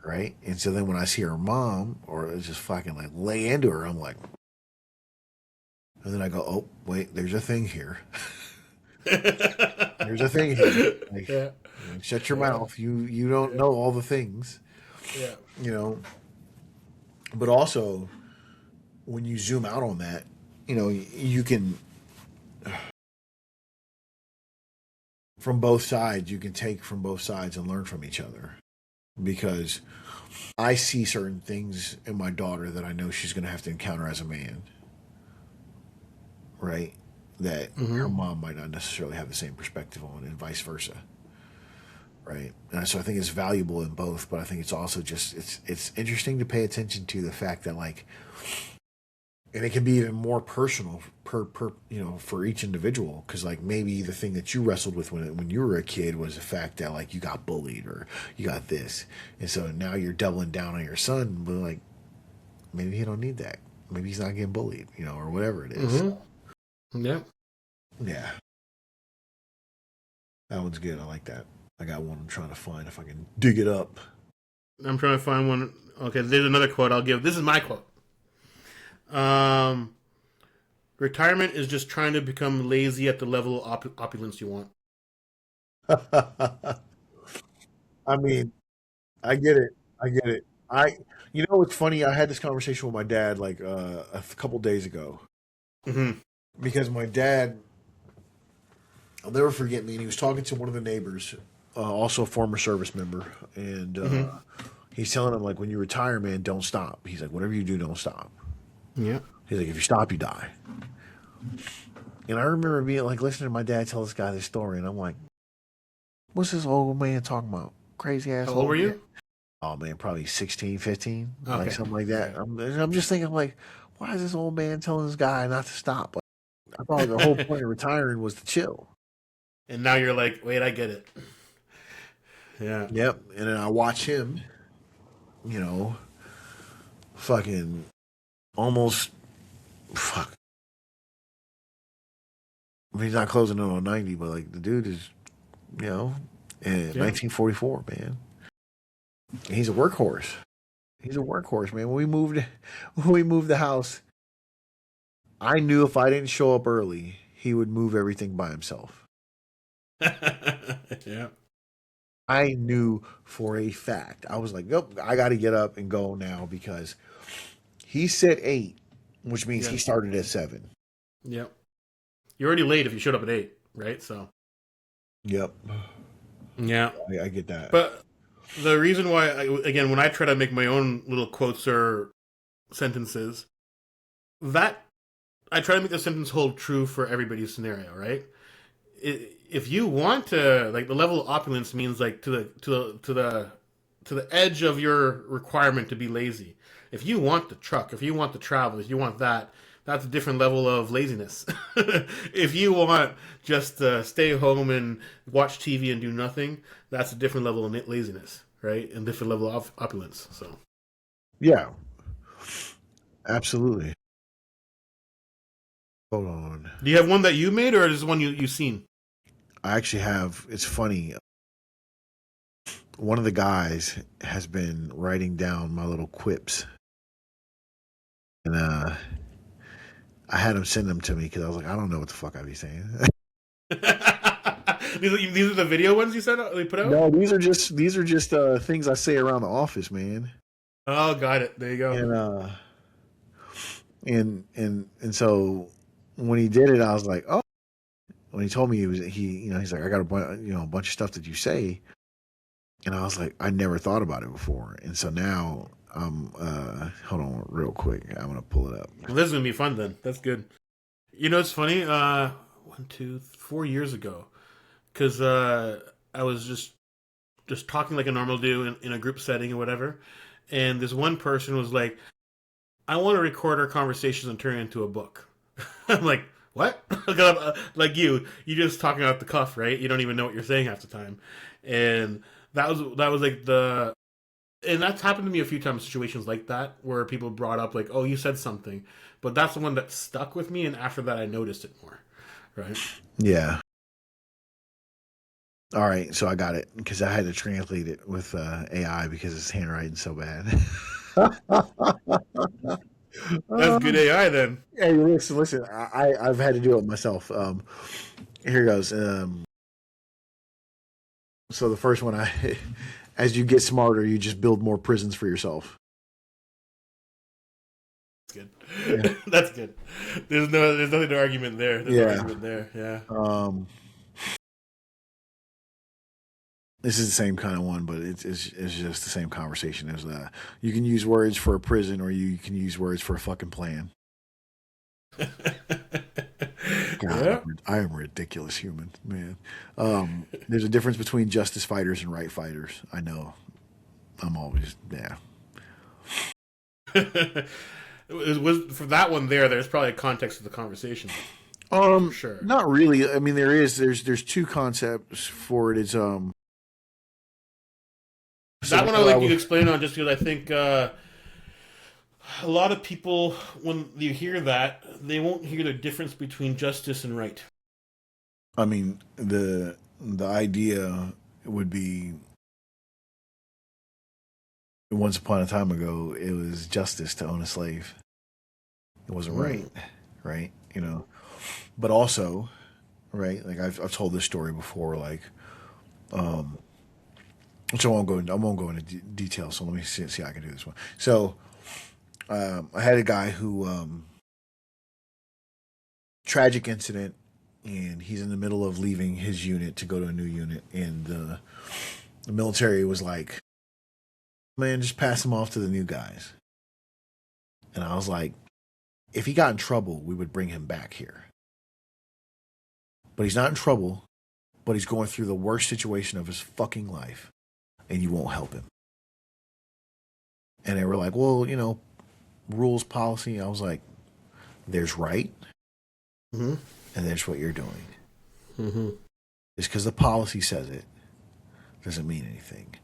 right? And so then when I see her mom or just fucking like lay into her, I'm like, and then I go, oh, wait, there's a thing here. There's a thing here. Like, Yeah, shut your yeah, mouth. You don't yeah, know all the things, yeah. you know. But also, when you zoom out on that, you can, from both sides, you can take from both sides and learn from each other. Because I see certain things in my daughter that I know she's going to have to encounter as a man, right? That her Hmm. mom might not necessarily have the same perspective on, and vice versa, right? And so I think it's valuable in both, but I think it's also just it's interesting to pay attention to the fact that, like, and it can be even more personal per for each individual, because like maybe the thing that you wrestled with when you were a kid was the fact that like you got bullied or you got this, and so now you're doubling down on your son, but like maybe he don't need that, maybe he's not getting bullied, or whatever it is. Hmm. Yeah. Yeah, that one's good. I like that. I got one I'm trying to find if I can dig it up. I'm trying to find one. Okay, there's another quote I'll give. This is my quote. Um, Retirement is just trying to become lazy at the level of opulence you want. I mean, I get it. I get it. It's funny. I had this conversation with my dad like a couple days ago Hmm. because my dad, I'll never forget me, and he was talking to one of the neighbors, also a former service member, and Hmm. he's telling him like, when you retire, man, don't stop. He's like, whatever you do, don't stop. Yeah. He's like, if you stop, you die. And I remember being like listening to my dad tell this guy this story, and I'm like, what's this old man talking about? Crazy ass How old were old man. you? Oh man, probably 16, 15, like Okay. something like that. Yeah. I'm just thinking like, why is this old man telling this guy not to stop? Like, I thought the whole point of retiring was to chill. And now you're like, wait, I get it. Yeah. Yep. And then I watch him, you know, fucking almost fuck. I mean, he's not closing in on 90, but like the dude is, you know, in Yeah. 1944, man. He's a workhorse. He's a workhorse, man. When we moved the house, I knew if I didn't show up early, he would move everything by himself. Yeah. I knew for a fact. I was like, nope, I got to get up and go now because he said 8, which means Yeah. he started at 7. Yeah. You're already late if you showed up at 8, right? So. Yep. Yeah. I get that. But the reason why, again, when I try to make my own little quotes or sentences, that I try to make the sentence hold true for everybody's scenario, right? If you want to, like, the level of opulence means like to the edge of your requirement to be lazy. If you want the truck, if you want the travel, if you want that, that's a different level of laziness. If you want just to stay home and watch TV and do nothing, that's a different level of laziness, right? And different level of opulence. So, Yeah, absolutely. Hold on. do you have one that you made, or is this one you've seen? I actually have, it's funny. One of the guys has been writing down my little quips, and I had him send them to me because I was like, I don't know what the fuck I be saying. These are the video ones you said they put out. No, these are just things I say around the office, man. Oh, got it. There you go. And and so when he did it, I was like, oh. When he told me he's like, I got a bunch of stuff that you say, and I was like, I never thought about it before, and so now Hold on real quick. I'm gonna pull it up. Well, this is gonna be fun then. That's good. You know, it's funny. 4 years ago, because I was just talking like a normal dude in a group setting or whatever, and this one person was like, "I want to record our conversations and turn it into a book." I'm like, "What?" Like you just talking off the cuff, right? You don't even know what you're saying half the time, and that was like the and that's happened to me a few times, situations like that where people brought up like, "Oh, you said something," but that's the one that stuck with me, and after that, I noticed it more. Right? Yeah. All right, so I got it because I had to translate it with AI because his handwriting's so bad. That's good AI then. Hey, listen. I've had to do it myself. Here goes. So the first one, as you get smarter, you just build more prisons for yourself. That's Yeah. good. That's good. There's nothing to argument there. There's no Yeah. argument there. Yeah. Um, this is the same kind of one, but it's just the same conversation. As you can use words for a prison, or you can use words for a fucking plan. God, Yeah. I am a ridiculous human, man. There's a difference between justice fighters and right fighters. I know. I'm always yeah. It was for that one there. There's probably a context to the conversation for sure. Not really. I mean, there's two concepts for it. It's so That one I would whenever like you to explain on just because I think a lot of people when you hear that they won't hear the difference between justice and right. I mean the idea would be once upon a time ago it was justice to own a slave. It wasn't right, Mm. right? You know, but also right. Like I've told this story before. Like um, so I won't go into detail. So let me see how I can do this one. So I had a guy who tragic incident, and he's in the middle of leaving his unit to go to a new unit, and the military was like, "Man, just pass him off to the new guys." And I was like, "If he got in trouble, we would bring him back here. But he's not in trouble, but he's going through the worst situation of his fucking life, and you won't help him." And they were like, "Well, rules, policy." I was like, "There's right, Mm-hmm. and there's what you're doing. Mm-hmm. Just because the policy says it doesn't mean anything."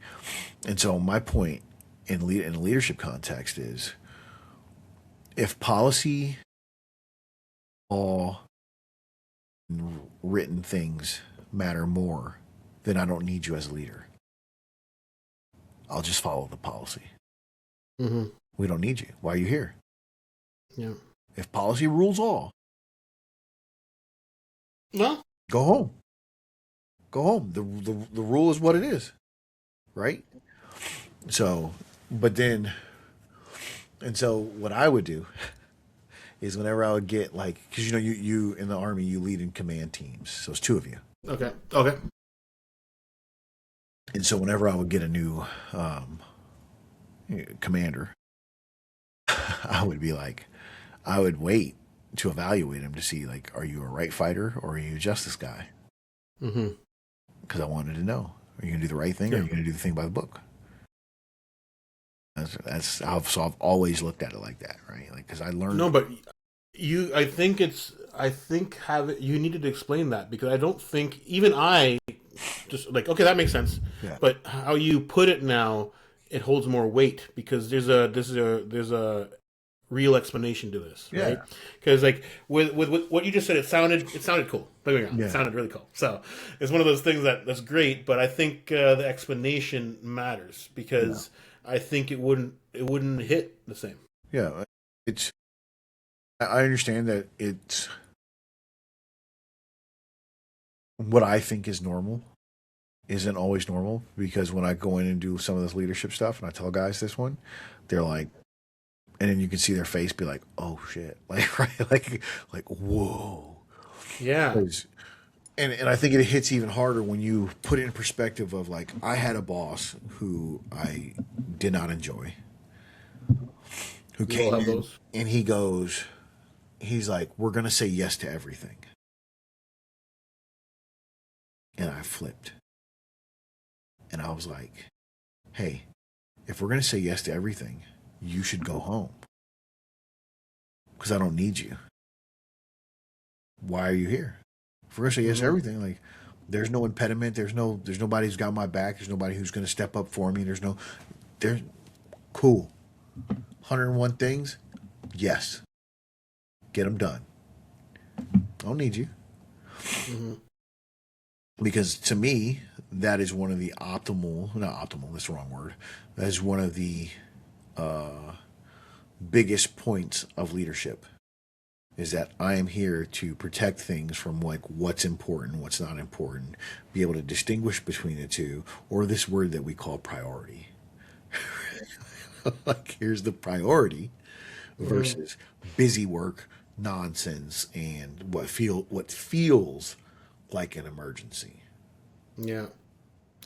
And so my point in a leadership context is if policy, law, and written things matter more, then I don't need you as a leader. I'll just follow the policy. Mm-hmm. We don't need you. Why are you here? Yeah. If policy rules all, Well. go home. Go home. The rule is what it is, right? So, but then, and so what I would do is whenever I would get like, because you in the army you lead in command teams, so it's two of you, Okay. Okay. and so whenever I would get a new commander, I would be like, I would wait to evaluate him to see like, are you a right fighter or are you a justice guy? Mm-hmm. Because I wanted to know, are you gonna do the right thing or are Yeah. you gonna do the thing by the book? I've always looked at it like that, right? Like because I learned. No, but I think you needed to explain that because I don't think even I just like okay that makes sense, Yeah. but how you put it now it holds more weight because there's a real explanation to this, right? Yeah. Because like with what you just said, it sounded cool. Don't get me wrong, it Yeah. sounded really cool. So it's one of those things that's great, but I think the explanation matters Yeah. because I think it wouldn't hit the same. Yeah. It's I understand that it's what I think is normal isn't always normal because when I go in and do some of this leadership stuff and I tell guys this one, they're like, and then you can see their face be like, "Oh shit!" Like right, like whoa. Yeah. 'Cause- and I think it hits even harder when you put it in perspective of like I had a boss who I did not enjoy. who We all came have in those. and he's like, we're going to say yes to everything. And I flipped. And I was like, hey, if we're going to say yes to everything, you should go home. Because I don't need you. Why are you here? If we're going to say yes to everything, like, there's no impediment. There's nobody who's got my back. There's nobody who's going to step up for me. There's cool. 101 things. Yes. Get them done. I don't need you. Mm-hmm. Because to me, that is one of the not optimal, that's the wrong word. That is one of the biggest points of leadership, is that I am here to protect things from like what's important, what's not important, be able to distinguish between the two, or this word that we call priority. Like, here's the priority versus busy work, nonsense, and what feels like an emergency. Yeah.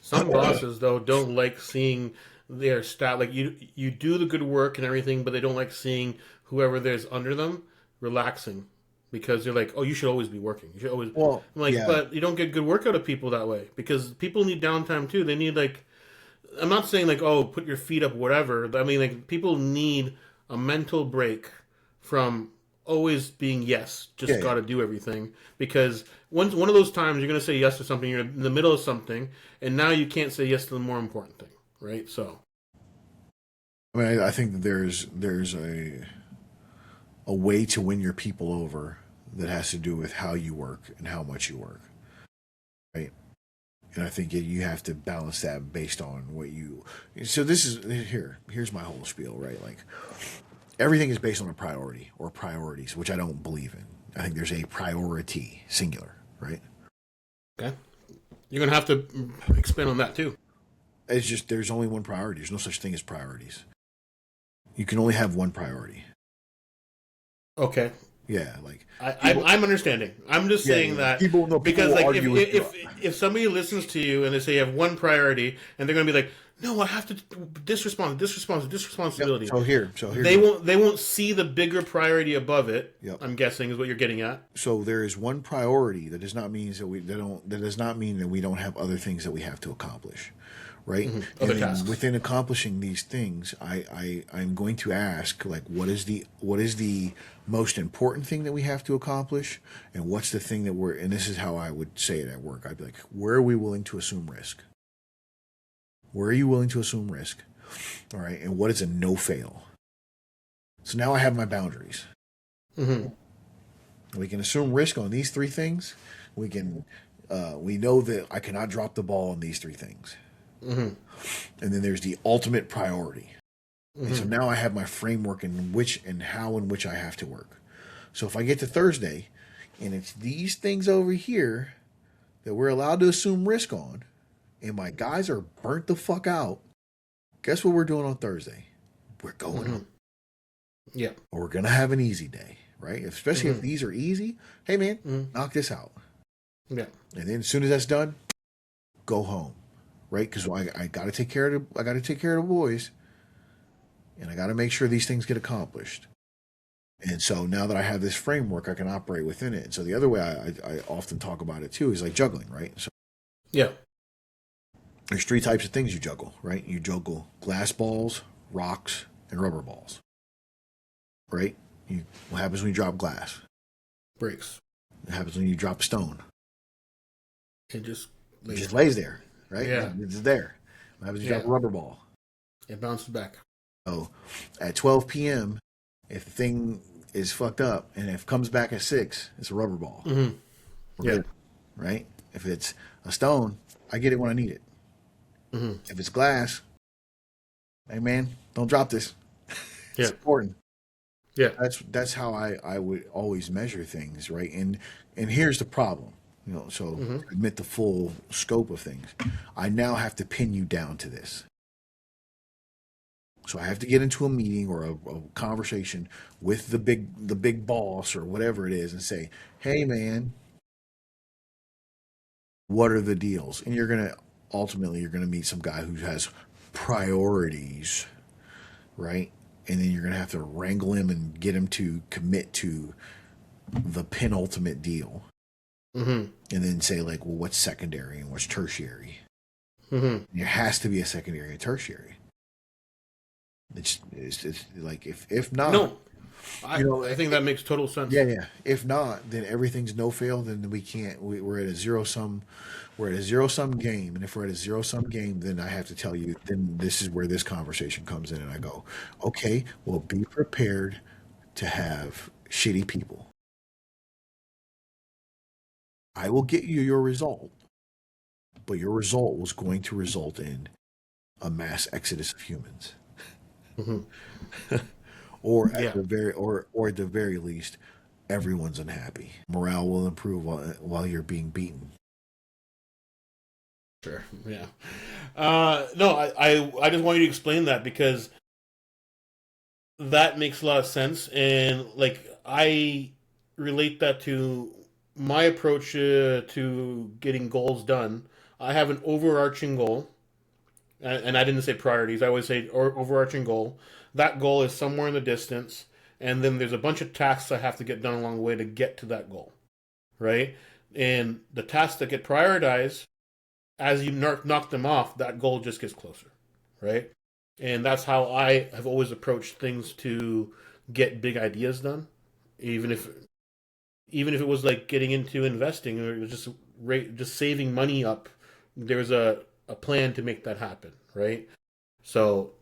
Some bosses though don't like seeing their staff, like you do the good work and everything, but they don't like seeing whoever there's under them relaxing, because they're like, oh, you should always be working. You should always. Well, I'm like, yeah, but you don't get good work out of people that way, because people need downtime too. They need, like, I'm not saying like, oh, put your feet up, whatever. I mean, like, people need a mental break from always being yes, yeah, just yeah. got to do everything. Because one of those times you're going to say yes to something, you're in the middle of something, and now you can't say yes to the more important thing, right? So, I mean, I think that there's a way to win your people over that has to do with how you work and how much you work, right? And I think you have to balance that based on what you. So here's my whole spiel, right? Like, everything is based on a priority or priorities, which I don't believe in. I think there's a priority, singular, right? okay, you're going to have to expand on that too. It's just there's only one priority. There's no such thing as priorities. You can only have one priority. Okay, Yeah, like people. I'm understanding. I'm just Yeah, saying yeah. that People. No, people because, will like, argue with you. if somebody listens to you and they say you have one priority, and they're going to be like, no, I have to this Yep. responsibility. So here's They won't see the bigger priority above it. Yep. I'm guessing is what you're getting at. So there is one priority. That does not mean that does not mean that we don't have other things that we have to accomplish, right? Other And then tasks. within accomplishing these things, I'm going to ask, like, what is the most important thing that we have to accomplish, and what's the thing that and this is how I would say it at work. I'd be like, where are we willing to assume risk? Where are you willing to assume risk? All right, and what is a no fail? So now I have my boundaries. Mm-hmm. We can assume risk on these three things. We know that I cannot drop the ball on these three things. Mm-hmm. And then there's the ultimate priority. And so Mm-hmm. now I have my framework in how in which I have to work. So if I get to Thursday and it's these things over here that we're allowed to assume risk on, and my guys are burnt the fuck out, guess what we're doing on Thursday? We're going home. Yeah. Or we're going to have an easy day, right? Especially if Mm-hmm. these are easy. Hey, man, Mm-hmm. knock this out. Yeah. And then as soon as that's done, go home, right? Because I got to take care of the boys, and I got to make sure these things get accomplished. And so now that I have this framework, I can operate within it. And so the other way I often talk about it too is like juggling, right? So Yeah. there's three types of things you juggle, right? You juggle glass balls, rocks, and rubber balls, right? What happens when you drop glass? Breaks. What happens when you drop stone? It just It just lays. lays there, right? Yeah. It's there. What happens when you drop a rubber ball? It bounces back. So at 12 p.m., if the thing is fucked up and if it comes back at 6, it's a rubber ball. Mm-hmm. We're Yeah. good, right? If it's a stone, I get it when I need it. Mm-hmm. If it's glass, hey man, don't drop this. Yeah. It's important. Yeah. That's how I would always measure things, right? And here's the problem, so Mm-hmm. to admit the full scope of things, I now have to pin you down to this. So I have to get into a meeting or a conversation with the big boss or whatever it is and say, hey man, what are the deals? And ultimately you're gonna meet some guy who has priorities, right? and then you're going to have to wrangle him and get him to commit to the penultimate deal. Mm-hmm. And then say, like, well, what's secondary and what's tertiary? Mm-hmm. There has to be a secondary and tertiary. It's like, if not, No, I think that makes total sense. yeah. If not, then everything's no fail. Then we can't. We're at a zero sum. We're at a zero sum game, and if we're at a zero sum game, then I have to tell you. Then this is where this conversation comes in, and I go, okay, well, be prepared to have shitty people. I will get you your result, but your result was going to result in a mass exodus of humans, Mm-hmm. or at Yeah, the or at the very least, everyone's unhappy. Morale will improve while you're being beaten. sure. Yeah. No, I just want you to explain that because that makes a lot of sense, and like I relate that to my approach to getting goals done. I have an overarching goal, and I didn't say priorities. I always say overarching goal. That goal is somewhere in the distance, and then there's a bunch of tasks I have to get done along the way to get to that goal, right? And the tasks that get prioritized, as you knock them off, that goal just gets closer, right? And that's how I have always approached things to get big ideas done, even if it was like getting into investing or just saving money up. There's a plan to make that happen, right? So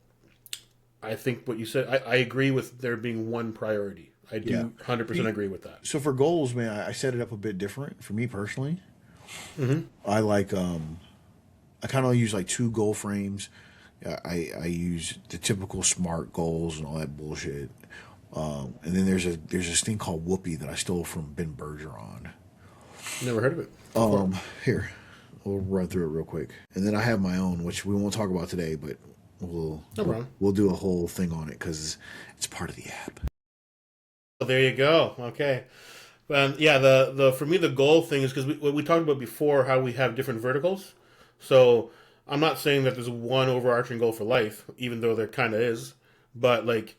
I think what you said, I agree with there being one priority. I do Yeah. 100% agree with that. So for goals, man, I set it up a bit different for me personally. Mm-hmm. I like I kind of use like two goal frames. I use the typical SMART goals and all that bullshit. And then there's this thing called Whoopee that I stole from Ben Bergeron. Never heard of it. Go for it. Here, we'll run through it real quick, and then I have my own, which we won't talk about today, but we'll No problem. we'll do a whole thing on it because it's part of the app. Well, there you go. Okay. Yeah, the for me the goal thing is because what we talked about before how we have different verticals. So I'm not saying that there's one overarching goal for life, even though there kind of is. But like,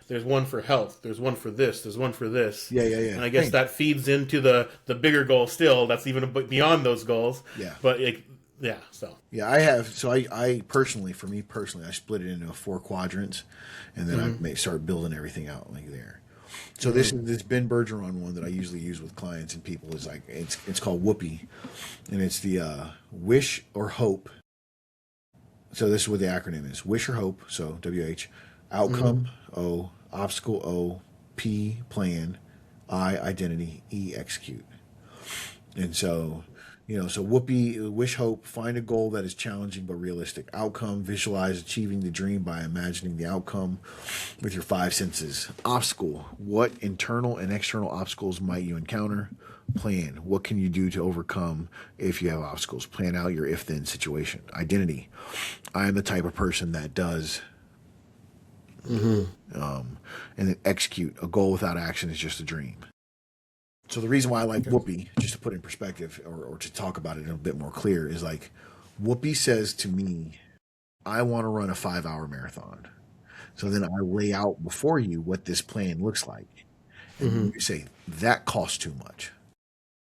there's one for health. There's one for this. There's one for this. Yeah. And I guess that feeds into the bigger goal still. That's even a bit beyond those goals. Yeah. But like, yeah. So Yeah, I have. So I personally, for me personally, I split it into four quadrants, and then I start building everything out like there. So this Ben Bergeron one that I usually use with clients and people is like it's called Whoopee, and it's the wish or hope. So this is what the acronym is: wish or hope. So WH, outcome O, obstacle O, P plan, I identity, E execute. And so, so Whoopi, wish, hope, find a goal that is challenging but realistic. Outcome, visualize achieving the dream by imagining the outcome with your five senses. Obstacle, what internal and external obstacles might you encounter? Plan, what can you do to overcome if you have obstacles? Plan out your if then situation. Identity, I am the type of person that does. And then execute, a goal without action is just a dream. So the reason why I like Whoopi, just to put in perspective or to talk about it a bit more clear, is like Whoopi says to me, I want to run a 5-hour marathon. So then I lay out before you what this plan looks like. And you say, that costs too much.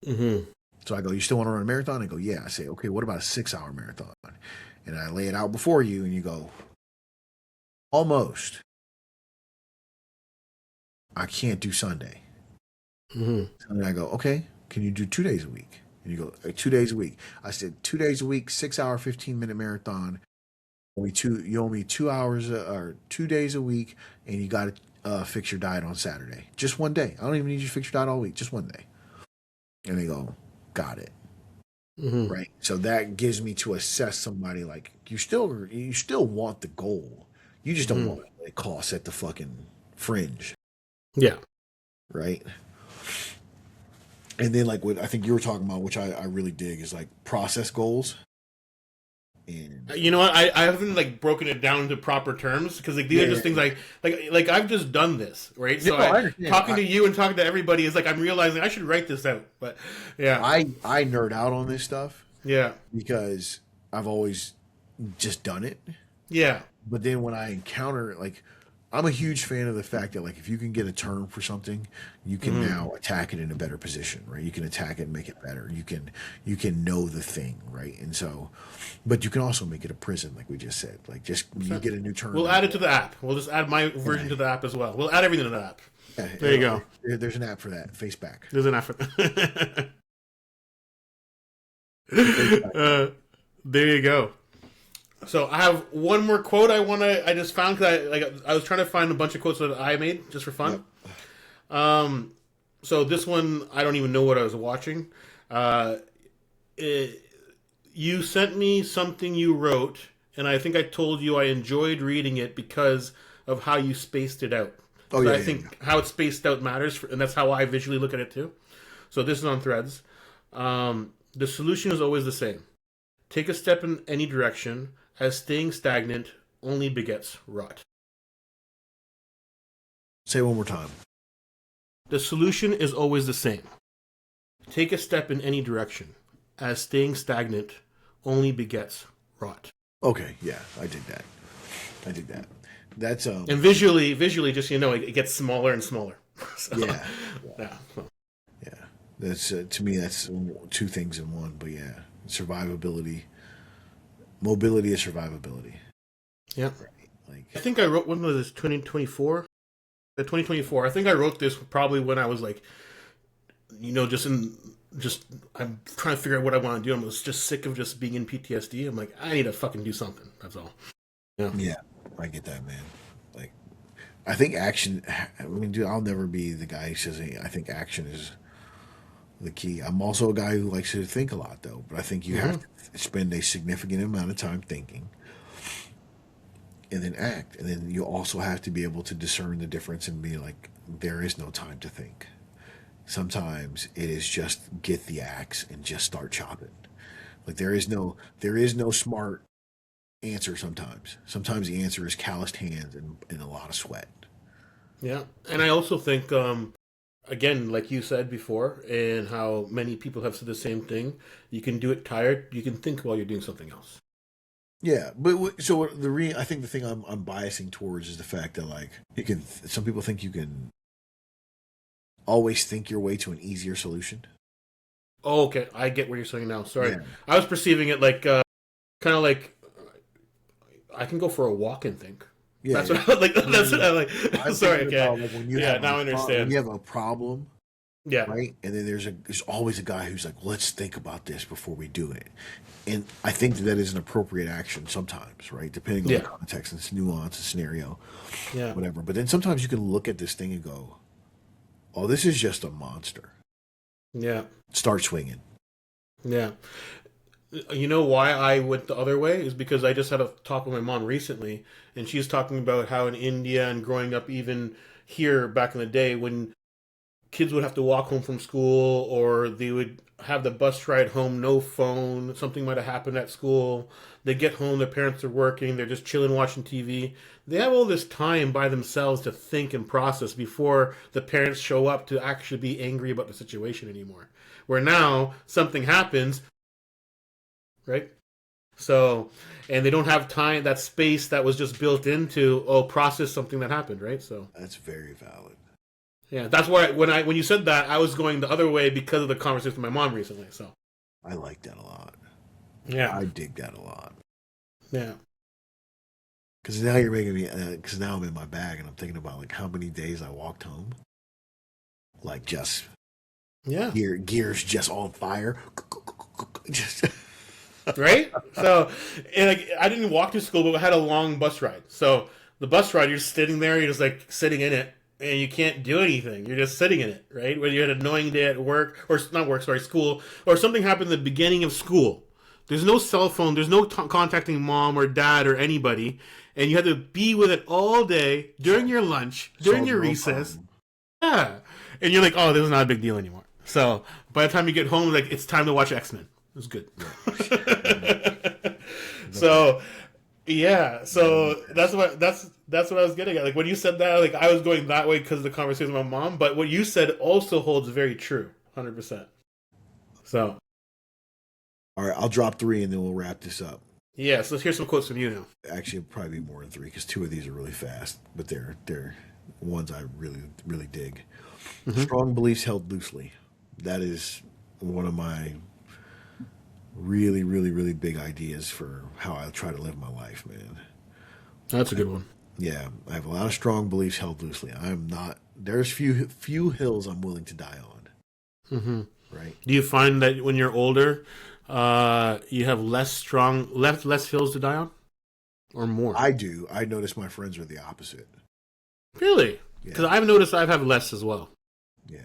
So I go, you still want to run a marathon? I go, yeah. I say, okay, what about a 6-hour marathon? And I lay it out before you and you go, almost. I can't do Sunday. And then I go, okay, can you do 2 days a week? And you go, 2 days a week. I said, 2 days a week, 6-hour, 15-minute marathon. You owe me 2 hours or 2 days a week, and you got to fix your diet on Saturday. Just one day. I don't even need you to fix your diet all week. Just one day. And they go, got it. Right. So that gives me to assess somebody like you still want the goal. You just don't want what it costs at the fucking fringe. yeah. Right. And then like what I think you were talking about, which I really dig, is like process goals. And You know what? I haven't like broken it down to proper terms because like these are just things like I've just done this, right? So I understand. talking to you and talking to everybody is like I'm realizing I should write this out. But yeah, I nerd out on this stuff yeah, because I've always just done it. yeah, But then when I encounter like I'm a huge fan of the fact that like if you can get a term for something, you can now attack it in a better position, right? You can attack it and make it better. You can know the thing, right? And so, but you can also make it a prison, like we just said. Like just you get a new term. We'll add it to the app. We'll just add my version to the app as well. We'll add everything to the app. There you go. There's an app for that. Face back. There's an app for there you go. So I have one more quote I just found because I was trying to find a bunch of quotes that I made just for fun. Yep. So this one I don't even know what I was watching. You sent me something you wrote, and I think I told you I enjoyed reading it because of how you spaced it out. Oh, yeah, I think how it's spaced out matters, and that's how I visually look at it too. So this is on Threads. The solution is always the same. Take a step in any direction, as staying stagnant only begets rot. Say it one more time. The solution is always the same. Take a step in any direction, as staying stagnant only begets rot. Okay, yeah, I dig that. That's and visually, just it gets smaller and smaller. So, yeah. Yeah. That's to me. That's two things in one. But yeah, survivability, mobility is survivability. Yeah. Right? Like I think I wrote when was this 2024? The 2024. I think I wrote this probably when I was like, I'm trying to figure out what I want to do. I'm just sick of just being in PTSD. I'm like, I need to fucking do something. That's all. Yeah, I get that, man. Like, I think action. I mean, dude, I'll never be the guy who says I think action is the key. I'm also a guy who likes to think a lot, though. But I think you have to spend a significant amount of time thinking, and then act. And then you also have to be able to discern the difference and be like, there is no time to think. Sometimes it is just get the axe and just start chopping. Like there is no smart answer sometimes. Sometimes the answer is calloused hands and a lot of sweat. Yeah. And I also think, again, like you said before, and how many people have said the same thing, you can do it tired. You can think while you're doing something else. Yeah, but so I think the thing I'm biasing towards is the fact that like some people think you can always think your way to an easier solution. Oh, okay. I get what you're saying now. Sorry. Yeah. I was perceiving it like, kind of like, I can go for a walk and think. Yeah, that's what I like. That's what I like. Sorry, okay. Like now I understand. When you have a problem, yeah, right, and then there's always a guy who's like, let's think about this before we do it, and I think that is an appropriate action sometimes, right, depending on the context and nuance, and scenario, whatever. But then sometimes you can look at this thing and go, oh, this is just a monster. Yeah. Start swinging. Yeah. You know why I went the other way is because I just had a talk with my mom recently, and she's talking about how in India and growing up even here back in the day when kids would have to walk home from school or they would have the bus ride home, no phone, something might have happened at school. They get home, their parents are working, they're just chilling watching TV. They have all this time by themselves to think and process before the parents show up to actually be angry about the situation anymore. Where now something happens, right? So, and they don't have time, that space that was just built into, process something that happened, right? So that's very valid. Yeah, that's why when you said that, I was going the other way because of the conversation with my mom recently. So I like that a lot. Yeah, I dig that a lot. Yeah, because now you're making me. Because now I'm in my bag and I'm thinking about like how many days I walked home, like just gears just on fire, just. Right? So, and like, I didn't walk to school, but I had a long bus ride. So the bus ride, you're just sitting there, you're just like sitting in it, and you can't do anything. You're just sitting in it, right? When you had an annoying day at work, or not work, sorry, school, or something happened at the beginning of school. There's no cell phone, there's no contacting mom or dad or anybody, and you had to be with it all day, during your lunch, during your recess. Yeah. And you're like, oh, this is not a big deal anymore. So by the time you get home, like, it's time to watch X-Men. It was good. So, yeah. So that's what I was getting at. Like when you said that, like I was going that way because of the conversation with my mom. But what you said also holds very true, 100%. So, all right, I'll drop 3 and then we'll wrap this up. Yeah, so let's hear some quotes from you now. Actually, it'll probably be more than three because two of these are really fast, but they're ones I really dig. Hmm. Strong beliefs held loosely. That is one of my really big ideas for how I try to live my life, man. That's a good one. Yeah, I have a lot of strong beliefs held loosely. I'm not. There's few hills I'm willing to die on. Hmm. Right. Do you find that when you're older, you have less hills to die on, or more? I do. I notice my friends are the opposite. Really? Because Yeah, I've noticed I've have less as well. yeah.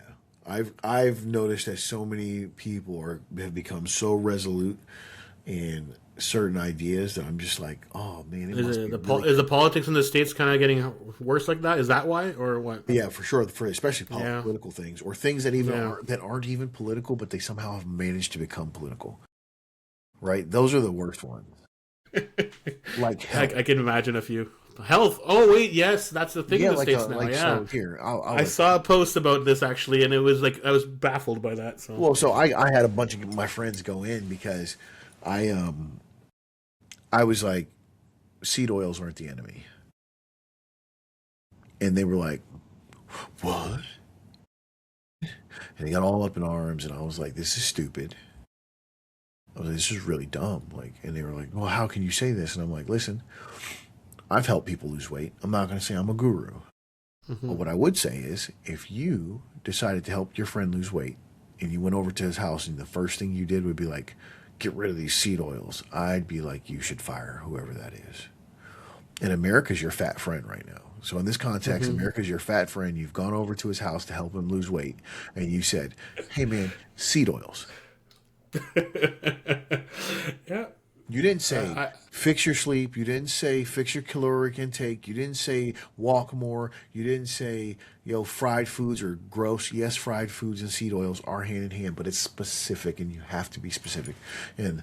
I've noticed that so many people have become so resolute in certain ideas that I'm just like, oh man, it must be really. Is the politics in the states kind of getting worse like that? Is that why, or what? Yeah, for sure. For especially Yeah, political things or things that even yeah. aren't even political, but they somehow have managed to become political. Right? Those are the worst ones. Like health. I can imagine a few. Health. Oh wait, yes, that's the thing in Yeah, the states now. like Yeah, so. Here, I'll I let saw a post about this actually, and it was like I was baffled by that. So Well, so I had a bunch of my friends go in because I I was like, seed oils aren't the enemy, and they were like, what? And they got all up in arms, and I was like, this is stupid. I was like, this is really dumb. Like, and they were like, well, how can you say this? And I'm like, listen, I've helped people lose weight. I'm not going to say I'm a guru, but hmm. what I would say is, if you decided to help your friend lose weight, and you went over to his house, and the first thing you did would be like, get rid of these seed oils, I'd be like, you should fire whoever that is. And America's your fat friend right now. So in this context, Hmm. America's your fat friend. You've gone over to his house to help him lose weight, and you said, "Hey man, seed oils." Yeah, You didn't say I fix your sleep. You didn't say fix your caloric intake. You didn't say walk more. You didn't say fried foods are gross. Yes, fried foods and seed oils are hand in hand, but it's specific, and you have to be specific. And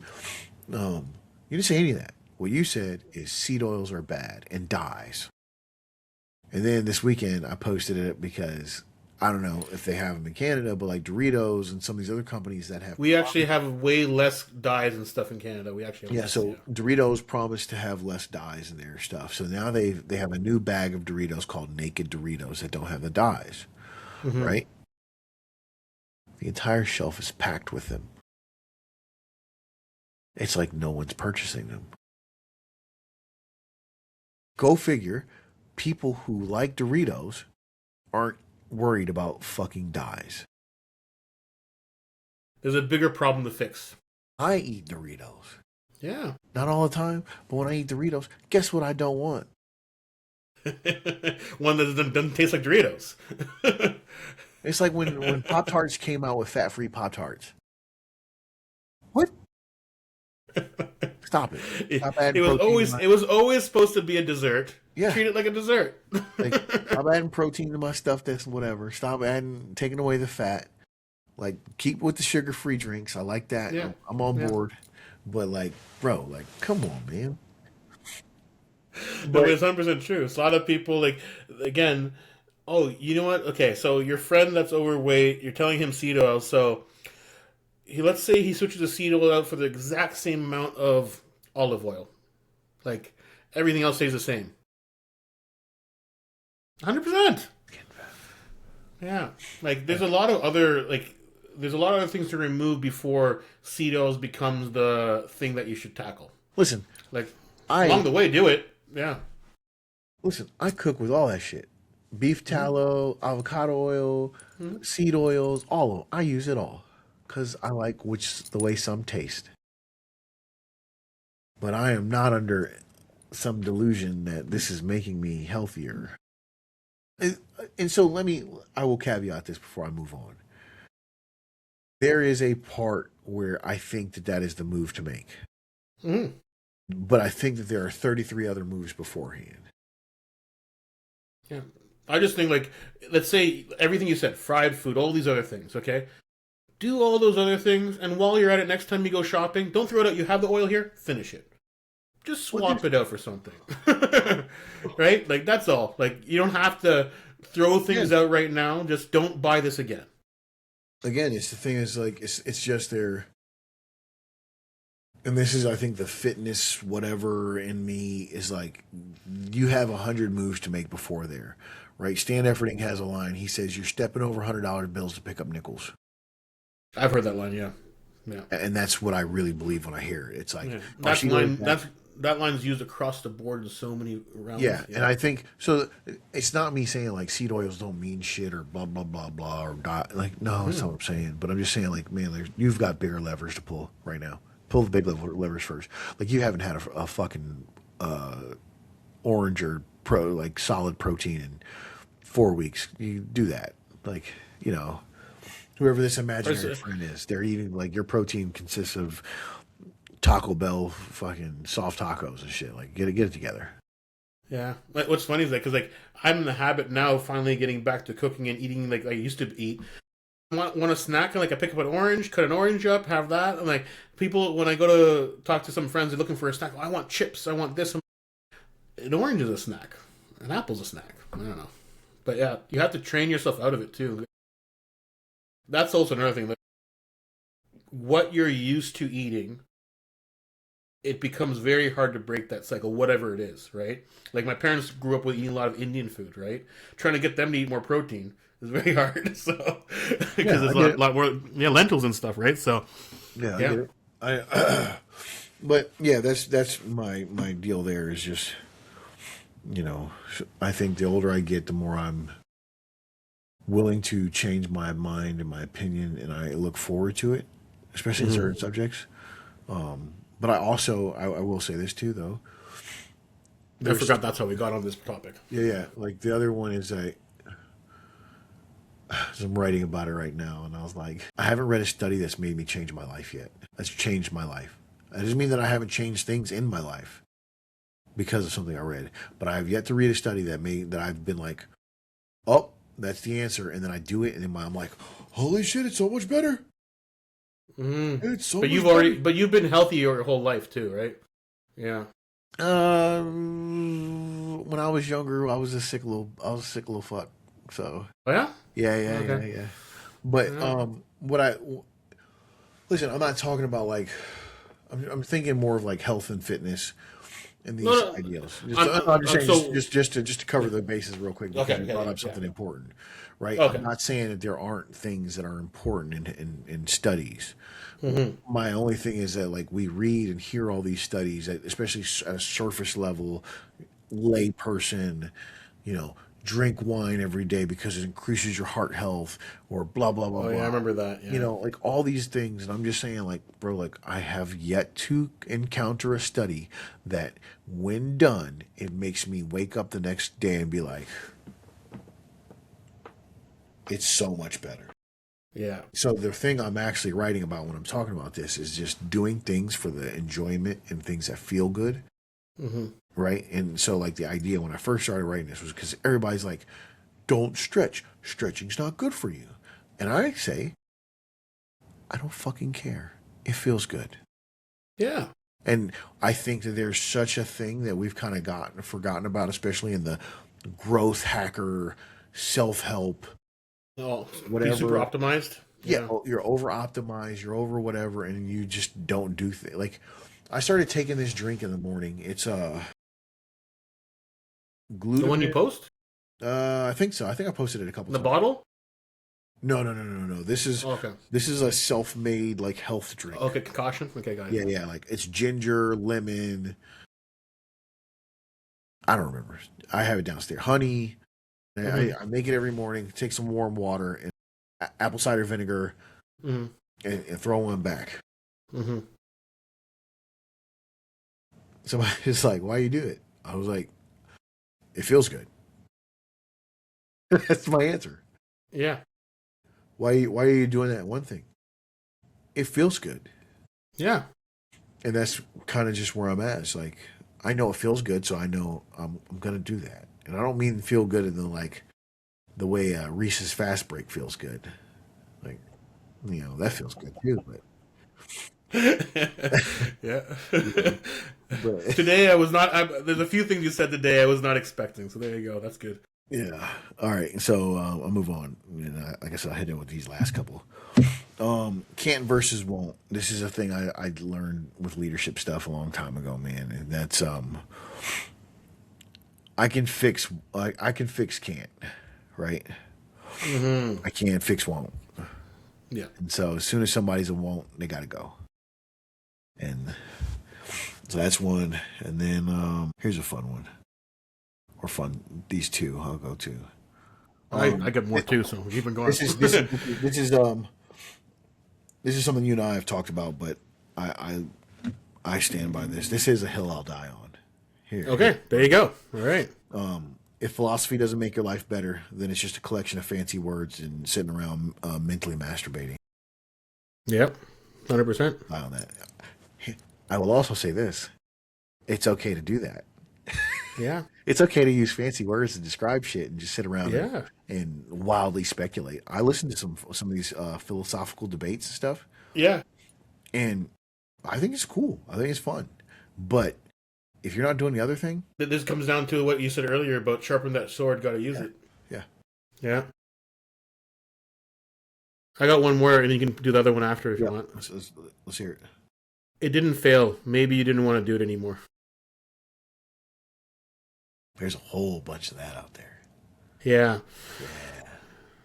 you didn't say any of that. What you said is seed oils are bad and dyes. And then this weekend, I posted it because I don't know if they have them in Canada, but like Doritos and some of these other companies that have. we actually have way less dyes and stuff in Canada. We actually have Yeah, less. so Yeah. Doritos promised to have less dyes in their stuff. So now they have a new bag of Doritos called Naked Doritos that don't have the dyes, Hmm. right? The entire shelf is packed with them. It's like no one's purchasing them. Go figure, people who like Doritos aren't worried about fucking dyes. There's a bigger problem to fix. I eat Doritos. Yeah. Not all the time, but when I eat Doritos, guess what I don't want? One that doesn't taste like Doritos. It's like when Pop Tarts came out with fat free Pop Tarts. What? Stop it. it, Stop adding protein to my it was always supposed to be a dessert. yeah. Treat it like a dessert. Like stop adding protein to my stuff that's whatever. Stop taking away the fat. Like keep with the sugar free drinks. I like that. Yeah. I'm on Yeah. board. But like, bro, like come on, man. No, but But it's 100% true. It's a lot of people like again. Oh, you know what? Okay, so your friend that's overweight, you're telling him seed oil. So let's say he switches the seed oil out for the exact same amount of olive oil. Like everything else stays the same. 100%. Yeah. Like there's a lot of other things to remove before seed oils becomes the thing that you should tackle. listen, Like along I the way, do it. Yeah. I cook with all that shit. Beef Hmm. tallow, avocado oil, Hmm. seed oils, all of them. I use it all because I like the way some taste. But I am not under some delusion that this is making me healthier. And, and so I will caveat this before I move on. There is a part where I think that is the move to make. Hmm. But I think that there are 33 other moves beforehand. Yeah. I just think like let's say everything you said, fried food, all these other things, okay? Do all those other things, and while you're at it, next time you go shopping, don't throw it out. You have the oil here, finish it. Just Well, swap it out for something, right? Like that's all. Like you don't have to throw things again, out right now. Just don't buy this again. again, it's the thing is like it's just and this is, I think, the fitness whatever in me is like, you have 100 moves to make before there, right? Stan Efferding has a line. He says, "You're stepping over $100 bills to pick up nickels," I've heard that line. Yeah, yeah, and that's what I really believe when I hear it. It's like, yeah. oh, she goes back. That line's used across the board in so many realms. Yeah, and Yeah. I think so. It's not me saying like seed oils don't mean shit or blah blah blah blah or dot. Like, no, that's not what I'm saying. But I'm just saying, like, man, you've got bigger levers to pull right now. Pull the big levers first. Like, you haven't had a fucking orange or like solid protein in 4 weeks. You do that, like, you know, whoever this imaginary friend is, they're eating, like, your protein consists of Taco Bell fucking soft tacos and shit. Like, get it together. Yeah. Like, what's funny is that because like I'm in the habit now of finally getting back to cooking and eating like I used to eat. Want a snack and like I pick up an orange, cut an orange up, have that. And like people when I go to talk to some friends, they're looking for a snack. Oh, I want chips. I want this. An orange is a snack. An apple's a snack. I don't know. But yeah, you have to train yourself out of it too. That's also another thing. Like, what you're used to eating, it becomes very hard to break that cycle, whatever it is, right? Like my parents grew up with eating a lot of Indian food, right? Trying to get them to eat more protein is very hard. So because there's lot more lentils and stuff, right? So Yeah, I get it. But yeah, that's my deal. There is just, you know, I think the older I get, the more I'm willing to change my mind and my opinion, and I look forward to it, especially in certain subjects. But I will say this too, though. I forgot that's how we got on this topic. Yeah. Like, the other one is I'm writing about it right now, and I was like, I haven't read a study that's made me change my life yet. That's changed my life. That doesn't mean that I haven't changed things in my life because of something I read, but I have yet to read a study that I've been like, oh, that's the answer, and then I do it, and then I'm like, holy shit, it's so much better. It's so. But you've been healthy your whole life too, right? Yeah. When I was younger, I was a sick little fuck. So. Oh yeah. Yeah. But listen, I'm not talking about like, I'm thinking more of like health and fitness and these ideals. I'm just saying, just to cover the bases real quick, because you brought up something important, right? Okay. I'm not saying that there aren't things that are important in studies. My only thing is that, like, we read and hear all these studies, especially at a surface level, lay person, you know, drink wine every day because it increases your heart health, or blah blah blah. Oh yeah, I remember that. Yeah. You know, like all these things, and I'm just saying, like, bro, like, I have yet to encounter a study that, when done, it makes me wake up the next day and be like, it's so much better. Yeah. So the thing I'm actually writing about when I'm talking about this is just doing things for the enjoyment and things that feel good. Right. And so, like, the idea when I first started writing this was because everybody's like, don't stretch. Stretching's not good for you. And I say, I don't fucking care. It feels good. Yeah. And I think that there's such a thing that we've kind of forgotten about, especially in the growth hacker, self-help, whatever. Be super optimized. Yeah. You're over optimized, you're over whatever, and you just don't do things. Like, I started taking this drink in the morning. It's glutamate. The one you post? I think so. I think I posted it a couple times. The bottle? No. This is This is a self-made, like, health drink. Okay, concoction. Okay, got it. Yeah. Like, it's ginger, lemon. I don't remember. I have it downstairs. Honey. I make it every morning. Take some warm water and apple cider vinegar, and throw one back. Somebody's like, "Why you do it?" I was like, "It feels good." That's my answer. Yeah. Why are you doing that one thing? It feels good. Yeah. And that's kind of just where I'm at. It's like, I know it feels good, so I know I'm gonna do that. And I don't mean feel good in the way Reese's Fast Break feels good. Like, you know, that feels good too, but. Yeah. Today I was not. There's a few things you said today I was not expecting. So there you go. That's good. Yeah. All right. So I'll move on. And I guess I'll hit it with these last couple. Can't versus won't. This is a thing I learned with leadership stuff a long time ago, man. And that's I can fix can't, right? Mm-hmm. I can't fix won't. Yeah. And so as soon as somebody's a won't, they gotta go. And so that's one. And then here's a fun one. Or fun. These two I'll go to. I got more too, so keep on going. This is something you and I have talked about, but I I stand by this. This is a hill I'll die on. Here. Okay, there you go. All right. If philosophy doesn't make your life better, then it's just a collection of fancy words and sitting around mentally masturbating. Yep. 100%. Die on that. I will also say this: it's okay to do that. Yeah. It's okay to use fancy words to describe shit and just sit around Yeah. and wildly speculate. I listen to some of these philosophical debates and stuff, Yeah. and I think it's cool. I think it's fun. But if you're not doing the other thing, This comes down to what you said earlier about sharpen that sword, got to use it. yeah, Yeah. I got one more, and you can do the other one after if yeah. you want. Let's hear it. It didn't fail. Maybe you didn't want to do it anymore. There's a whole bunch of that out there. Yeah.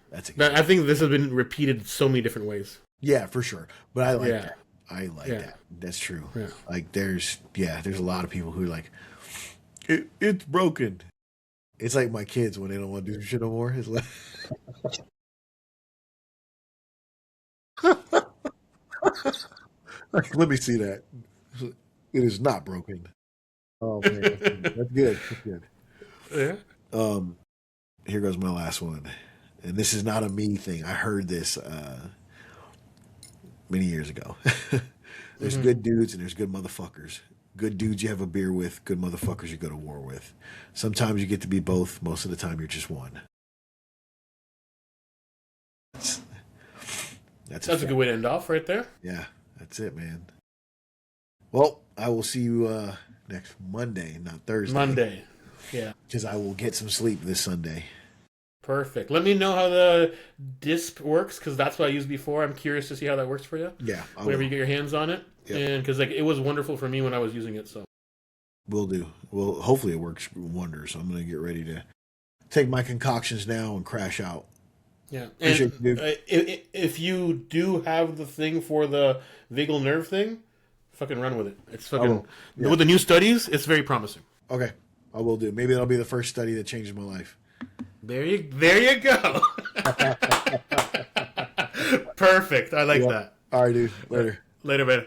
That's a I think this has been repeated so many different ways. yeah, for sure. But I like Yeah. that. I like Yeah. that. That's true. Yeah. Like there's a lot of people who are like it's broken. It's like my kids when they don't want to do shit no more. It's like like, let me see that. It is not broken. Oh man, that's good. That's good. Yeah. Um, here goes my last one, and this is not a me thing. I heard this many years ago. There's good dudes and there's good motherfuckers. Good dudes you have a beer with, good motherfuckers you go to war with. Sometimes you get to be both. Most of the time, you're just one. That's, That's a good way to end off right there. yeah, that's it, man. Well, I will see you next Monday, not Thursday. Monday. Yeah. Because I will get some sleep this Sunday. Perfect. Let me know how the disc works, because that's what I used before. I'm curious to see how that works for you. Yeah, Whenever you get your hands on it. Yep. And because it was wonderful for me when I was using it. So will do. Well, hopefully it works wonders. I'm going to get ready to take my concoctions now and crash out. yeah. Appreciate And you, dude. if you do have the thing for the vagal nerve thing, fucking run with it. It's fucking Yeah. with the new studies. It's very promising. Okay, I will do. Maybe that'll be the first study that changes my life. There you go. Perfect. I like that. All right, dude. Later. Later, man.